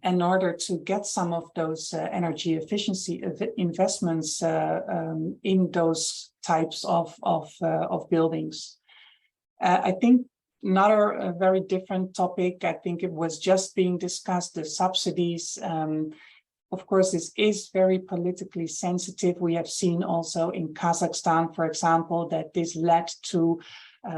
In order to get some of those energy efficiency investments in those types of buildings. I think another very different topic, I think it was just being discussed, the subsidies. Of course, this is very politically sensitive. We have seen also in Kazakhstan, for example, that this led to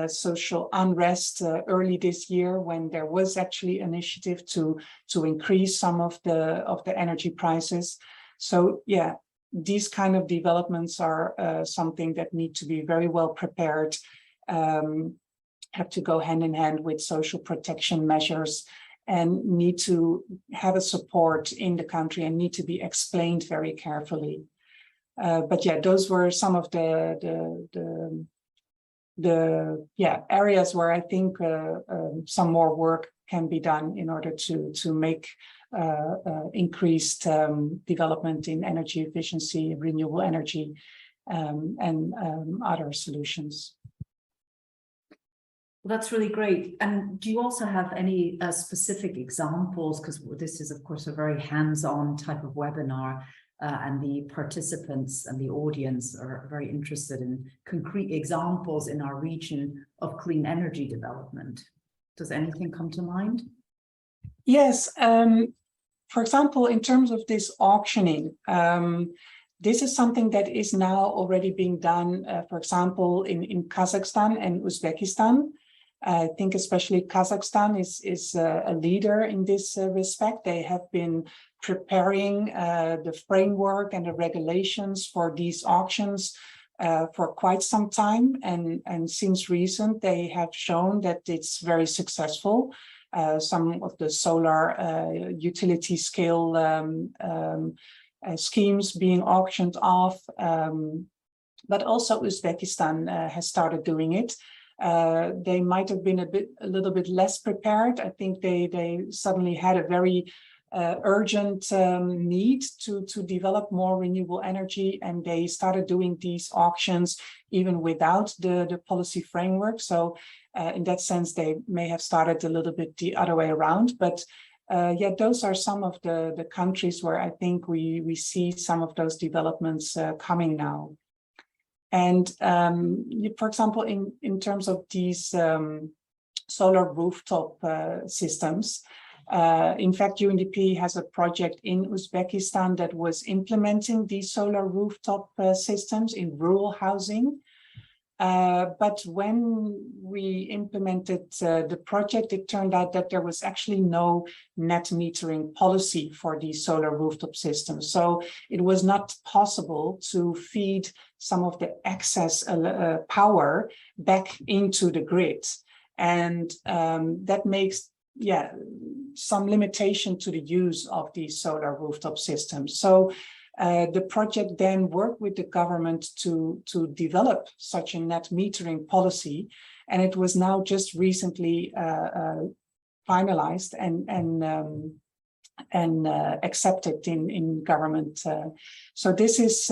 social unrest early this year, when there was actually initiative to increase some of the energy prices. So yeah, these kind of developments are something that need to be very well prepared, have to go hand in hand with social protection measures, and need to have a support in the country and need to be explained very carefully. But yeah, those were some of the areas where I think some more work can be done in order to make increased development in energy efficiency, renewable energy, and other solutions. Well, that's really great. And do you also have any specific examples? Because this is, of course, a very hands-on type of webinar, and the participants and the audience are very interested in concrete examples in our region of clean energy development. Does anything come to mind? Yes. For example, in terms of this auctioning, this is something that is now already being done, for example, in Kazakhstan and Uzbekistan. I think especially Kazakhstan is a leader in this respect. They have been preparing the framework and the regulations for these auctions for quite some time. And since recent, they have shown that it's very successful. Some of the solar utility scale schemes being auctioned off, but also Uzbekistan has started doing it. They might have been a little bit less prepared. I think they suddenly had a very urgent need to develop more renewable energy, and they started doing these auctions even without the policy framework. So in that sense, they may have started a little bit the other way around, but yeah, those are some of the countries where I think we see some of those developments coming now. And for example, in terms of these solar rooftop systems, in fact, UNDP has a project in Uzbekistan that was implementing these solar rooftop systems in rural housing. But when we implemented the project, it turned out that there was actually no net metering policy for these solar rooftop systems. So it was not possible to feed some of the excess power back into the grid. And that makes, yeah, some limitation to the use of these solar rooftop systems. So the project then worked with the government to develop such a net metering policy, and it was now just recently finalized and accepted in government. So this is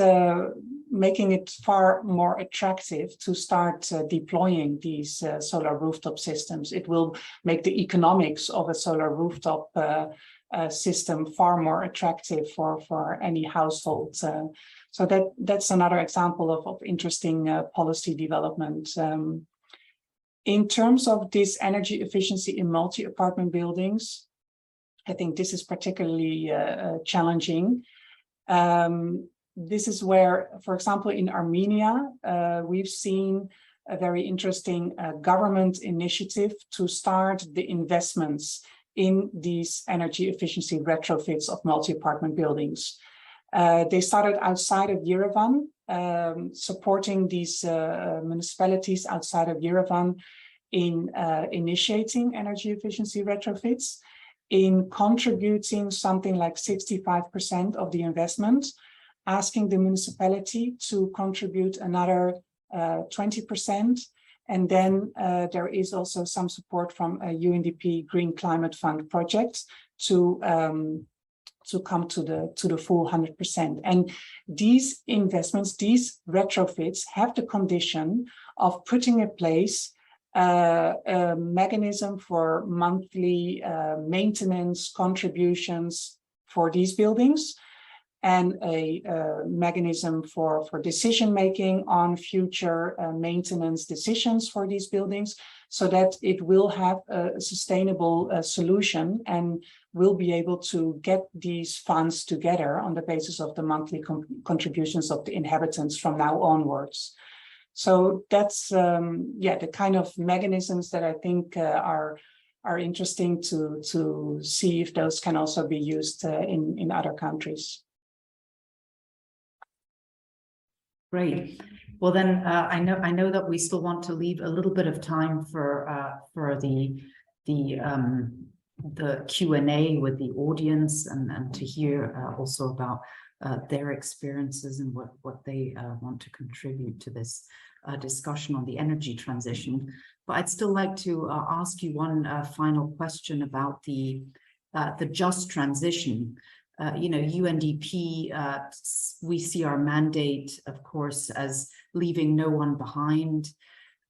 making it far more attractive to start deploying these solar rooftop systems. It will make the economics of a solar rooftop system far more attractive for any household. So that's another example of interesting policy development. In terms of this energy efficiency in multi-apartment buildings, I think this is particularly challenging. This is where, for example, in Armenia, we've seen a very interesting government initiative to start the investments in these energy efficiency retrofits of multi-apartment buildings. They started outside of Yerevan, supporting these municipalities outside of Yerevan in initiating energy efficiency retrofits, in contributing something like 65% of the investment, asking the municipality to contribute another 20%. And then there is also some support from a UNDP Green Climate Fund project to come to the full 100%. And these investments, these retrofits, have the condition of putting in place a mechanism for monthly maintenance contributions for these buildings, and a mechanism for decision-making on future maintenance decisions for these buildings, so that it will have a sustainable solution and will be able to get these funds together on the basis of the monthly contributions of the inhabitants from now onwards. So that's the kind of mechanisms that I think are interesting to see if those can also be used in other countries. Great. Well, then I know that we still want to leave a little bit of time for the Q&A with the audience, and to hear also about their experiences and what they want to contribute to this discussion on the energy transition. But I'd still like to ask you one final question about the just transition. UNDP, we see our mandate, of course, as leaving no one behind.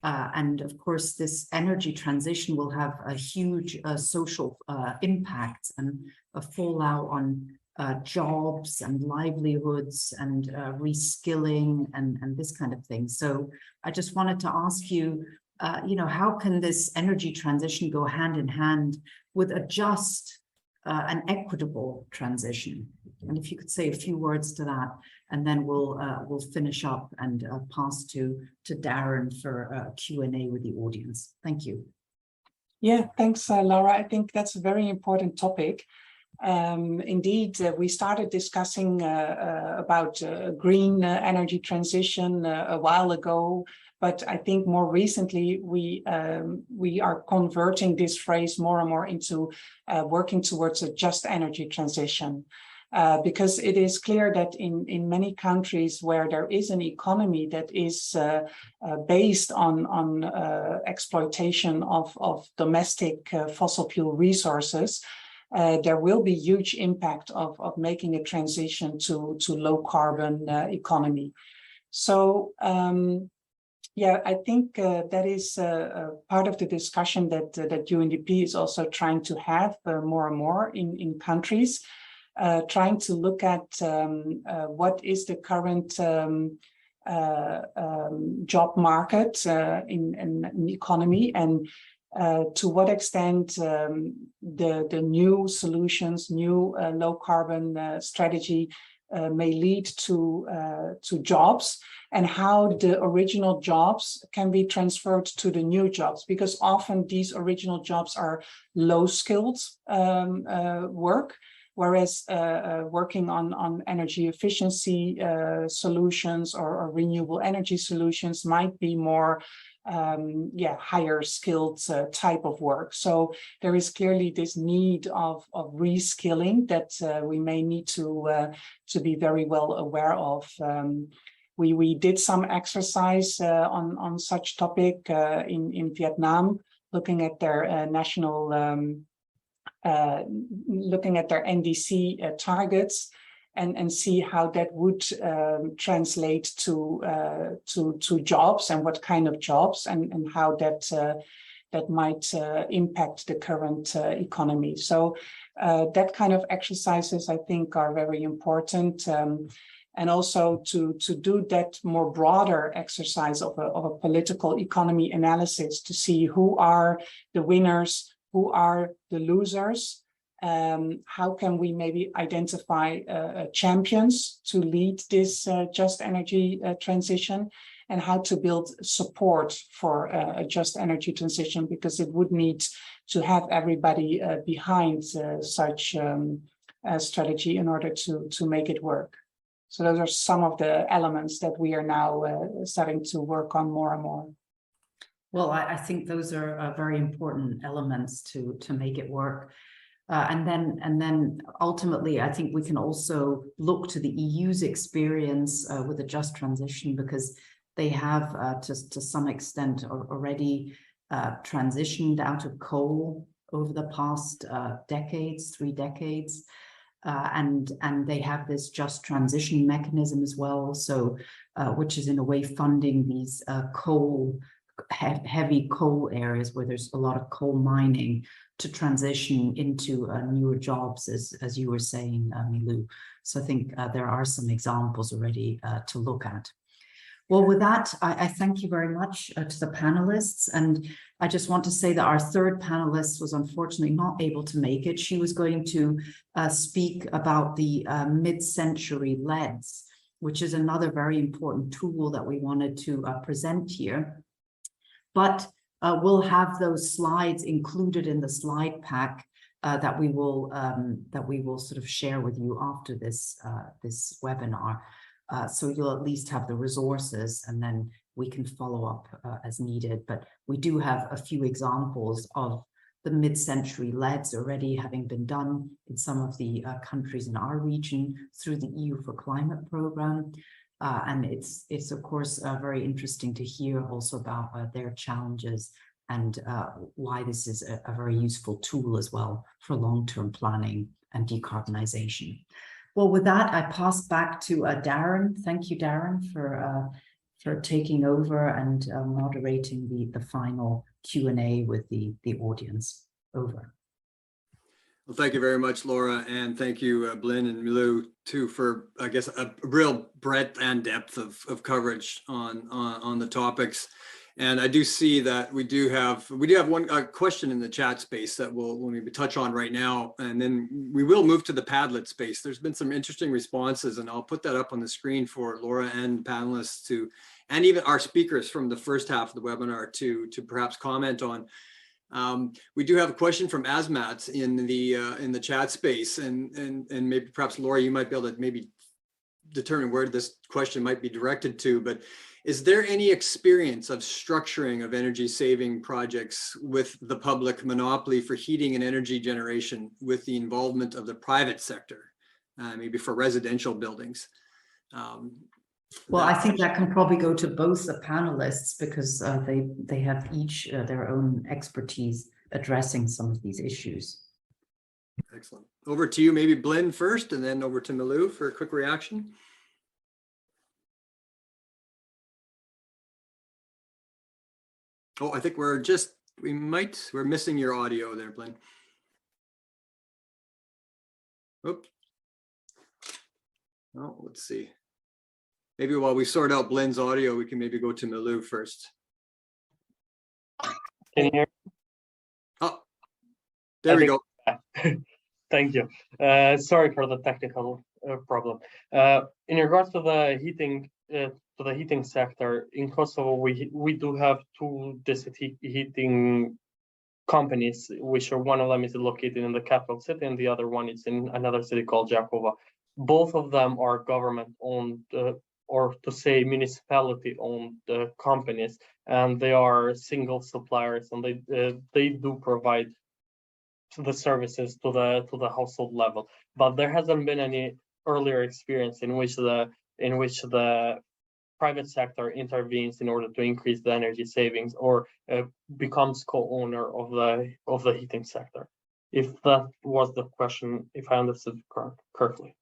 And of course, this energy transition will have a huge social impact and a fallout on jobs and livelihoods and reskilling and this kind of thing. So I just wanted to ask you, how can this energy transition go hand in hand with a just an equitable transition? And if you could say a few words to that, and then we'll finish up and pass to Darren for a Q&A with the audience. Thank you. Yeah, thanks, Laura. I think that's a very important topic. Indeed, we started discussing about green energy transition a while ago, but I think more recently we are converting this phrase more and more into working towards a just energy transition. Because it is clear that in many countries where there is an economy that is based on exploitation of domestic fossil fuel resources, there will be huge impact of making a transition to low carbon economy. So Yeah, I think that is part of the discussion that that UNDP is also trying to have more and more in countries, trying to look at what is the current job market in the economy, and to what extent the new solutions, new low carbon strategy may lead to jobs, and how the original jobs can be transferred to the new jobs, because often these original jobs are low skilled work, whereas working on energy efficiency solutions or renewable energy solutions might be more higher skilled type of work. So there is clearly this need of reskilling that we may need to be very well aware of. We did some exercise on such topic in Vietnam, looking at their national looking at their NDC targets, and see how that would translate to jobs, and what kind of jobs, and how that might impact the current economy. So that kind of exercises, I think, are very important. And also to do that more broader exercise of a political economy analysis, to see who are the winners, who are the losers. How can we maybe identify champions to lead this just energy transition, and how to build support for a just energy transition, because it would need to have everybody behind such a strategy in order to make it work. So those are some of the elements that we are now starting to work on more and more. Well, I think those are very important elements to make it work. And then ultimately, I think we can also look to the EU's experience with a just transition, because they have to some extent already transitioned out of coal over the past decades, 3 decades. And they have this just transition mechanism as well, so which is in a way funding these heavy coal areas where there's a lot of coal mining, to transition into newer jobs, as you were saying, Milou. So I think there are some examples already to look at. Well, with that, I thank you very much to the panelists. And I just want to say that our third panelist was unfortunately not able to make it. She was going to speak about the mid-century LEDs, which is another very important tool that we wanted to present here. But we'll have those slides included in the slide pack that we will sort of share with you after this webinar. So you'll at least have the resources, and then we can follow up as needed. But we do have a few examples of the mid-century LEDs already having been done in some of the countries in our region through the EU for Climate program. And it's of course very interesting to hear also about their challenges, and why this is a very useful tool as well for long-term planning and decarbonization. Well, with that, I pass back to Darren. Thank you, Darren, for taking over and moderating the final Q&A with the audience. Over. Well, thank you very much, Laura, and thank you, Blin and Milou, too, for, I guess, a real breadth and depth of coverage on the topics. And I do see that we do have one question in the chat space that we'll maybe touch on right now, and then we will move to the Padlet space. There's been some interesting responses, and I'll put that up on the screen for Laura and panelists to, and even our speakers from the first half of the webinar to perhaps comment on. We do have a question from Asmat in the chat space, and maybe perhaps Laura, you might be able to maybe determine where this question might be directed to, but is there any experience of structuring of energy saving projects with the public monopoly for heating and energy generation with the involvement of the private sector, maybe for residential buildings? Well, I think that can probably go to both the panelists, because they have each their own expertise addressing some of these issues. Excellent. Over to you, maybe Blin first, and then over to Milou for a quick reaction. Oh, I think we're missing your audio there, Blin. Oops. Oh, let's see. Maybe while we sort out Blin's audio, we can maybe go to Milou first. Can you hear? Oh, there we go. Thank you. Sorry for the technical problem. In regards to the heating sector in Kosovo, we do have two district heating companies, which are one of them is located in the capital city and the other one is in another city called Jakova. Both of them are government-owned, or to say municipality-owned companies, and they are single suppliers, and they do provide the services to the household level. But there hasn't been any earlier experience in which the private sector intervenes in order to increase the energy savings or becomes co-owner of the heating sector. If that was the question, if I understood correctly.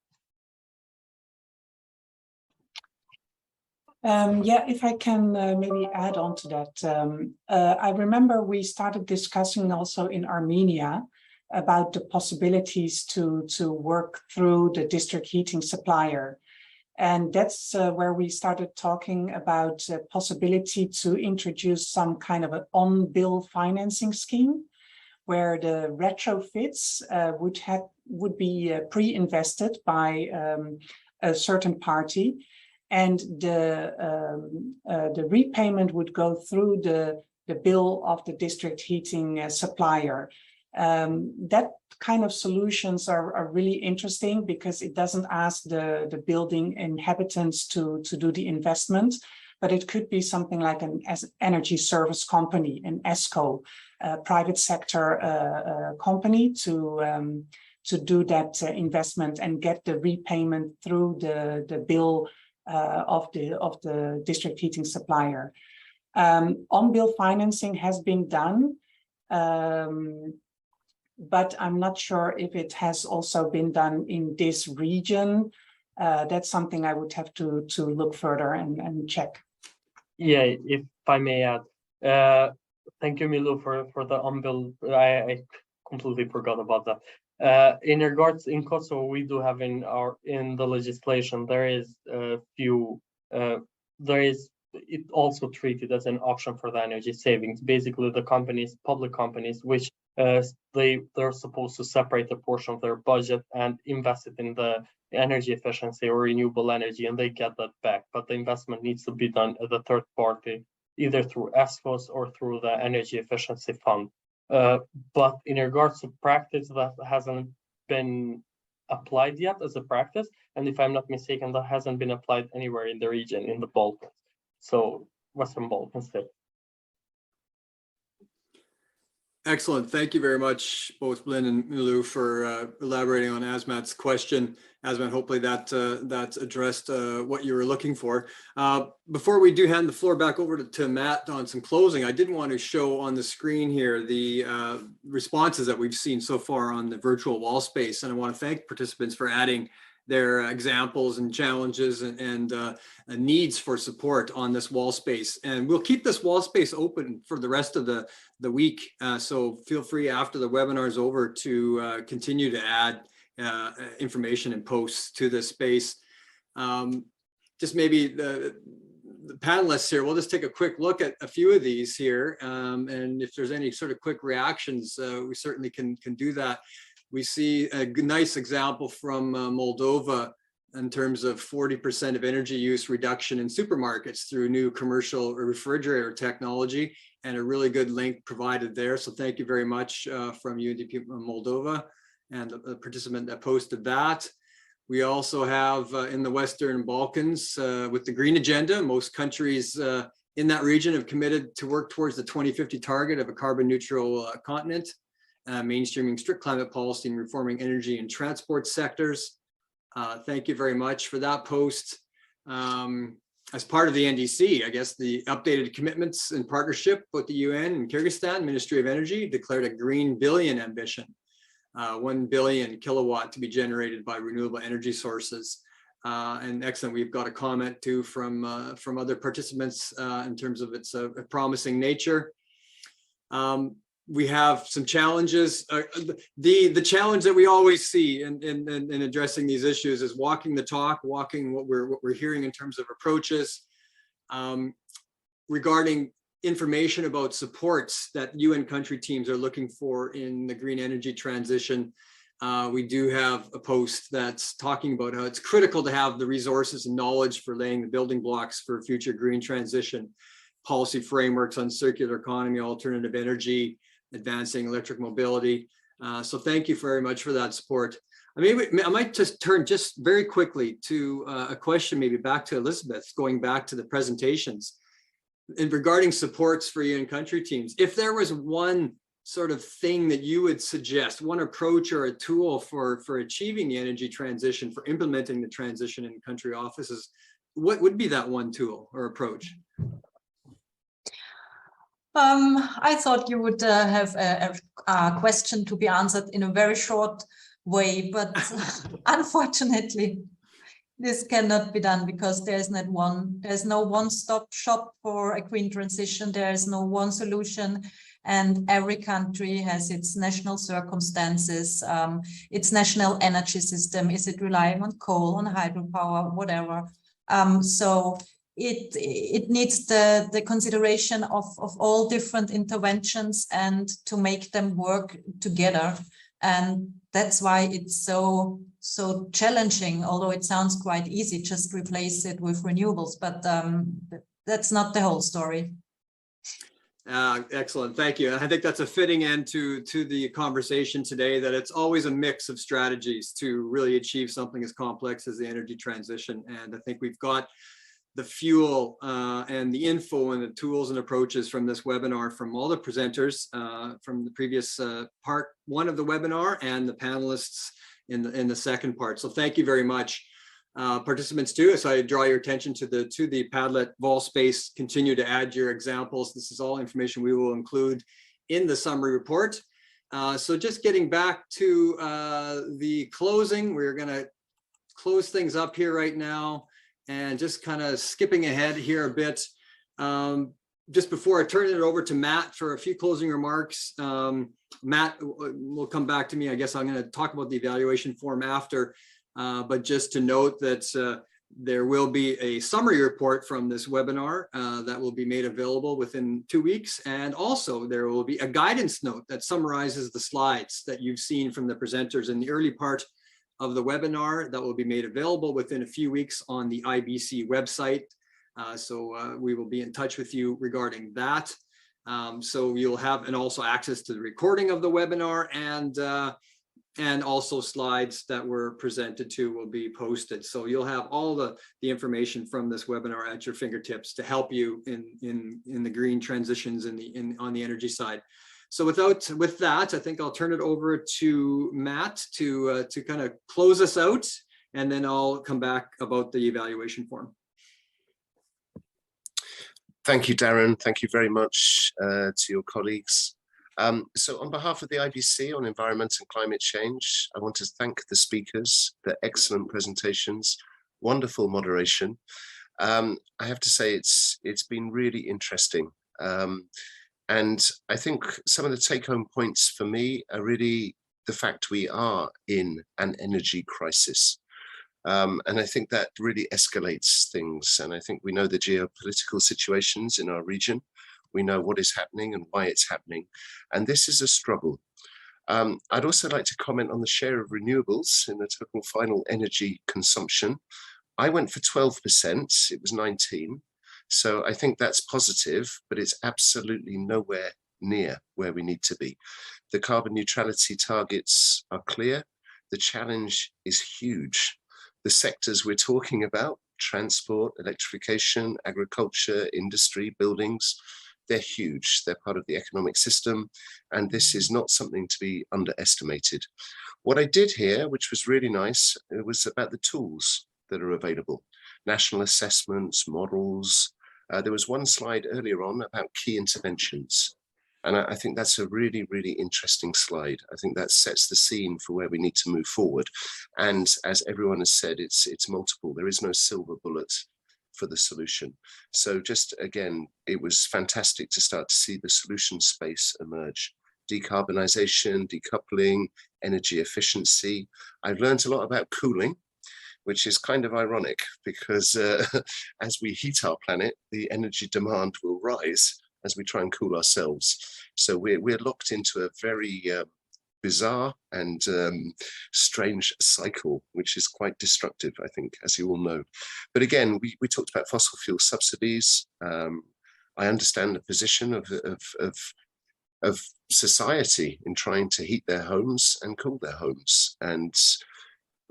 Yeah, if I can maybe add on to that. I remember we started discussing also in Armenia about the possibilities to work through the district heating supplier. And that's where we started talking about the possibility to introduce some kind of an on-bill financing scheme where the retrofits would be pre-invested by a certain party, and the repayment would go through the bill of the district heating supplier. That kind of solutions are really interesting because it doesn't ask the building inhabitants to do the investment, but it could be something like an energy service company, an ESCO, private sector company to do that investment and get the repayment through the bill of the district heating supplier. On-bill financing has been done, but I'm not sure if it has also been done in this region. That's something I would have to look further and check. Yeah, if I may add, thank you, Milou, for the on-bill. I completely forgot about that. In regards in Kosovo, we do have in the legislation there is a few. It also treated as an option for the energy savings. Basically, the companies, public companies, which they're supposed to separate a portion of their budget and invest it in the energy efficiency or renewable energy, and they get that back. But the investment needs to be done at the third party, either through ESCOs or through the energy efficiency fund. But in regards to practice, that hasn't been applied yet as a practice. And if I'm not mistaken, that hasn't been applied anywhere in the region, in the Balkans. So Western Balkans state. Excellent. Thank you very much, both Blin and Milou, for elaborating on Azmat's question. Azmat, hopefully that's addressed what you were looking for. Before we do hand the floor back over to Matt on some closing, I did want to show on the screen here the responses that we've seen so far on the virtual wall space. And I want to thank participants for adding their examples and challenges and needs for support on this wall space. And we'll keep this wall space open for the rest of the week. So feel free after the webinar is over to continue to add information and posts to this space. Just maybe the panelists here, we'll just take a quick look at a few of these here. And if there's any sort of quick reactions, we certainly can do that. We see a nice example from Moldova in terms of 40% of energy use reduction in supermarkets through new commercial refrigerator technology, and a really good link provided there. So thank you very much from UNDP Moldova and the participant that posted that. We also have in the Western Balkans with the green agenda, most countries in that region have committed to work towards the 2050 target of a carbon neutral continent. Mainstreaming strict climate policy and reforming energy and transport sectors. Thank you very much for that post. As part of the NDC, I guess the updated commitments in partnership with the UN and Kyrgyzstan Ministry of Energy declared a green billion ambition, 1 billion kilowatt to be generated by renewable energy sources. And excellent, we've got a comment too from other participants in terms of its promising nature. We have some challenges. The challenge that we always see in addressing these issues is walking the talk, walking what we're hearing in terms of approaches. Regarding information about supports that UN country teams are looking for in the green energy transition, we do have a post that's talking about how it's critical to have the resources and knowledge for laying the building blocks for future green transition, policy frameworks on circular economy, alternative energy, advancing electric mobility. So thank you very much for that support. I might just turn just very quickly to a question, maybe back to Elizabeth, going back to the presentations. And regarding supports for UN country teams, if there was one sort of thing that you would suggest, one approach or a tool for achieving the energy transition, for implementing the transition in country offices, what would be that one tool or approach? I thought you would have a question to be answered in a very short way, but unfortunately, this cannot be done because there's no one-stop shop for a green transition. There is no one solution, and every country has its national circumstances, its national energy system. Is it relying on coal, on hydropower, whatever? So it needs the consideration of all different interventions and to make them work together. And that's why it's so challenging, although it sounds quite easy, just replace it with renewables, but that's not the whole story. Excellent, thank you. I think that's a fitting end to the conversation today, that it's always a mix of strategies to really achieve something as complex as the energy transition. And I think we've got the fuel and the info and the tools and approaches from this webinar from all the presenters from the previous part one of the webinar and the panelists in the second part. So thank you very much. Participants too, so I draw your attention to the Padlet Vol space. Continue to add your examples. This is all information we will include in the summary report. So just getting back to the closing, we're going to close things up here right now. And just kind of skipping ahead here a bit, just before I turn it over to Matt for a few closing remarks. Matt will come back to me. I guess I'm going to talk about the evaluation form after, but just to note that there will be a summary report from this webinar that will be made available within 2 weeks. And also there will be a guidance note that summarizes the slides that you've seen from the presenters in the early part of the webinar that will be made available within a few weeks on the IBC website. So we will be in touch with you regarding that. So you'll have and also access to the recording of the webinar, and also slides that were presented to will be posted. So you'll have all the information from this webinar at your fingertips to help you in the green transitions on the energy side. So with that, I think I'll turn it over to Matt to kind of close us out, and then I'll come back about the evaluation form. Thank you, Darren. Thank you very much to your colleagues. So on behalf of the IBC on environment and climate change, I want to thank the speakers, their excellent presentations, wonderful moderation. I have to say it's been really interesting. And I think some of the take-home points for me are really the fact we are in an energy crisis. And I think that really escalates things. And I think we know the geopolitical situations in our region. We know what is happening and why it's happening. And this is a struggle. I'd also like to comment on the share of renewables in the total final energy consumption. I went for 12%, it was 19%. So I think that's positive, but it's absolutely nowhere near where we need to be. The carbon neutrality targets are clear. The challenge is huge. The sectors we're talking about, transport, electrification, agriculture, industry, buildings, they're huge. They're part of the economic system, and this is not something to be underestimated. What I did here, which was really nice, it was about the tools that are available. National assessments, models. There was one slide earlier on about key interventions. And I think that's a really, really interesting slide. I think that sets the scene for where we need to move forward. And as everyone has said, it's multiple. There is no silver bullet. for the solution. So just again, it was fantastic to start to see the solution space emerge. Decarbonisation, decoupling, energy efficiency. I've learned a lot about cooling, which is kind of ironic because as we heat our planet, the energy demand will rise as we try and cool ourselves. So we're locked into a very bizarre and strange cycle, which is quite destructive, I think, as you all know. But again, we talked about fossil fuel subsidies. I understand the position of society in trying to heat their homes and cool their homes. And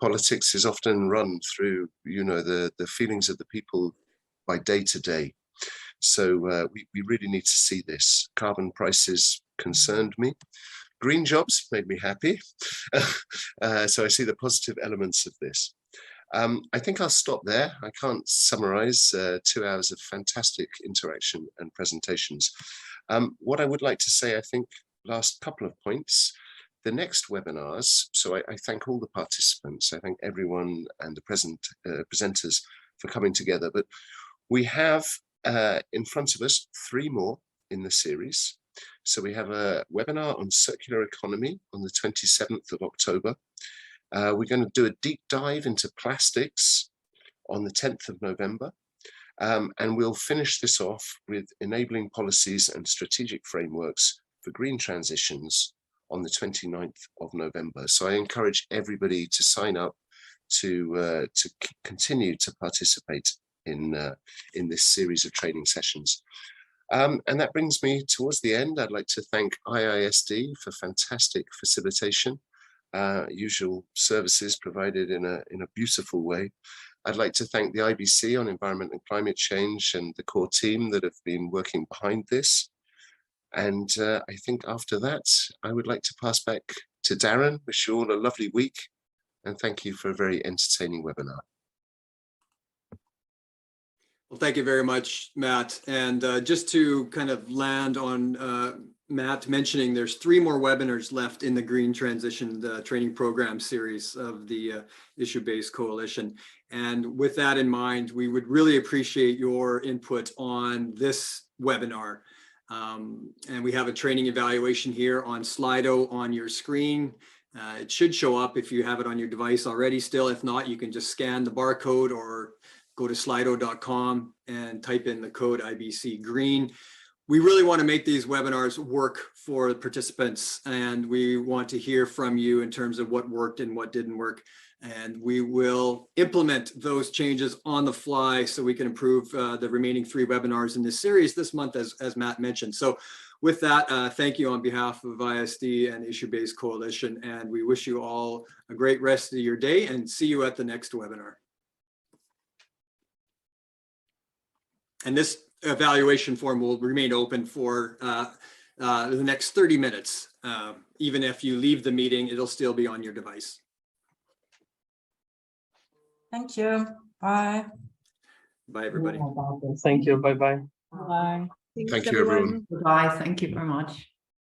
politics is often run through, you know, the feelings of the people by day to day. So we really need to see this. Carbon prices concerned me. Green jobs made me happy. So I see the positive elements of this. I think I'll stop there. I can't summarize 2 hours of fantastic interaction and presentations. What I would like to say, I think, last couple of points, the next webinars, so I thank all the participants, I thank everyone and the presenters for coming together, but we have in front of us 3 more in the series. So we have a webinar on circular economy on the 27th of October. We're going to do a deep dive into plastics on the 10th of November. And we'll finish this off with enabling policies and strategic frameworks for green transitions on the 29th of November. So I encourage everybody to sign up to continue to participate in this series of training sessions. And that brings me towards the end. I'd like to thank IISD for fantastic facilitation, usual services provided in a beautiful way. I'd like to thank the IBC on Environment and Climate Change and the core team that have been working behind this. And I think after that, I would like to pass back to Darren. Wish you all a lovely week and thank you for a very entertaining webinar. Well, thank you very much, Matt. And just to kind of land on Matt mentioning there's 3 more webinars left in the Green Transition Training Program series of the Issue-Based Coalition. And with that in mind, we would really appreciate your input on this webinar. And we have a training evaluation here on Slido on your screen. It should show up if you have it on your device already still. If not, you can just scan the barcode or go to slido.com and type in the code IBC Green. We really want to make these webinars work for participants, and we want to hear from you in terms of what worked and what didn't work. And we will implement those changes on the fly so we can improve the remaining 3 webinars in this series this month, as Matt mentioned. So with that, thank you on behalf of ISD and Issue-Based Coalition, and we wish you all a great rest of your day and see you at the next webinar. And this evaluation form will remain open for the next 30 minutes. Even if you leave the meeting, it'll still be on your device. Thank you. Bye. Bye, everybody. Thank you. Bye-bye. Bye. Thank you, everyone. Bye. Thank you very much.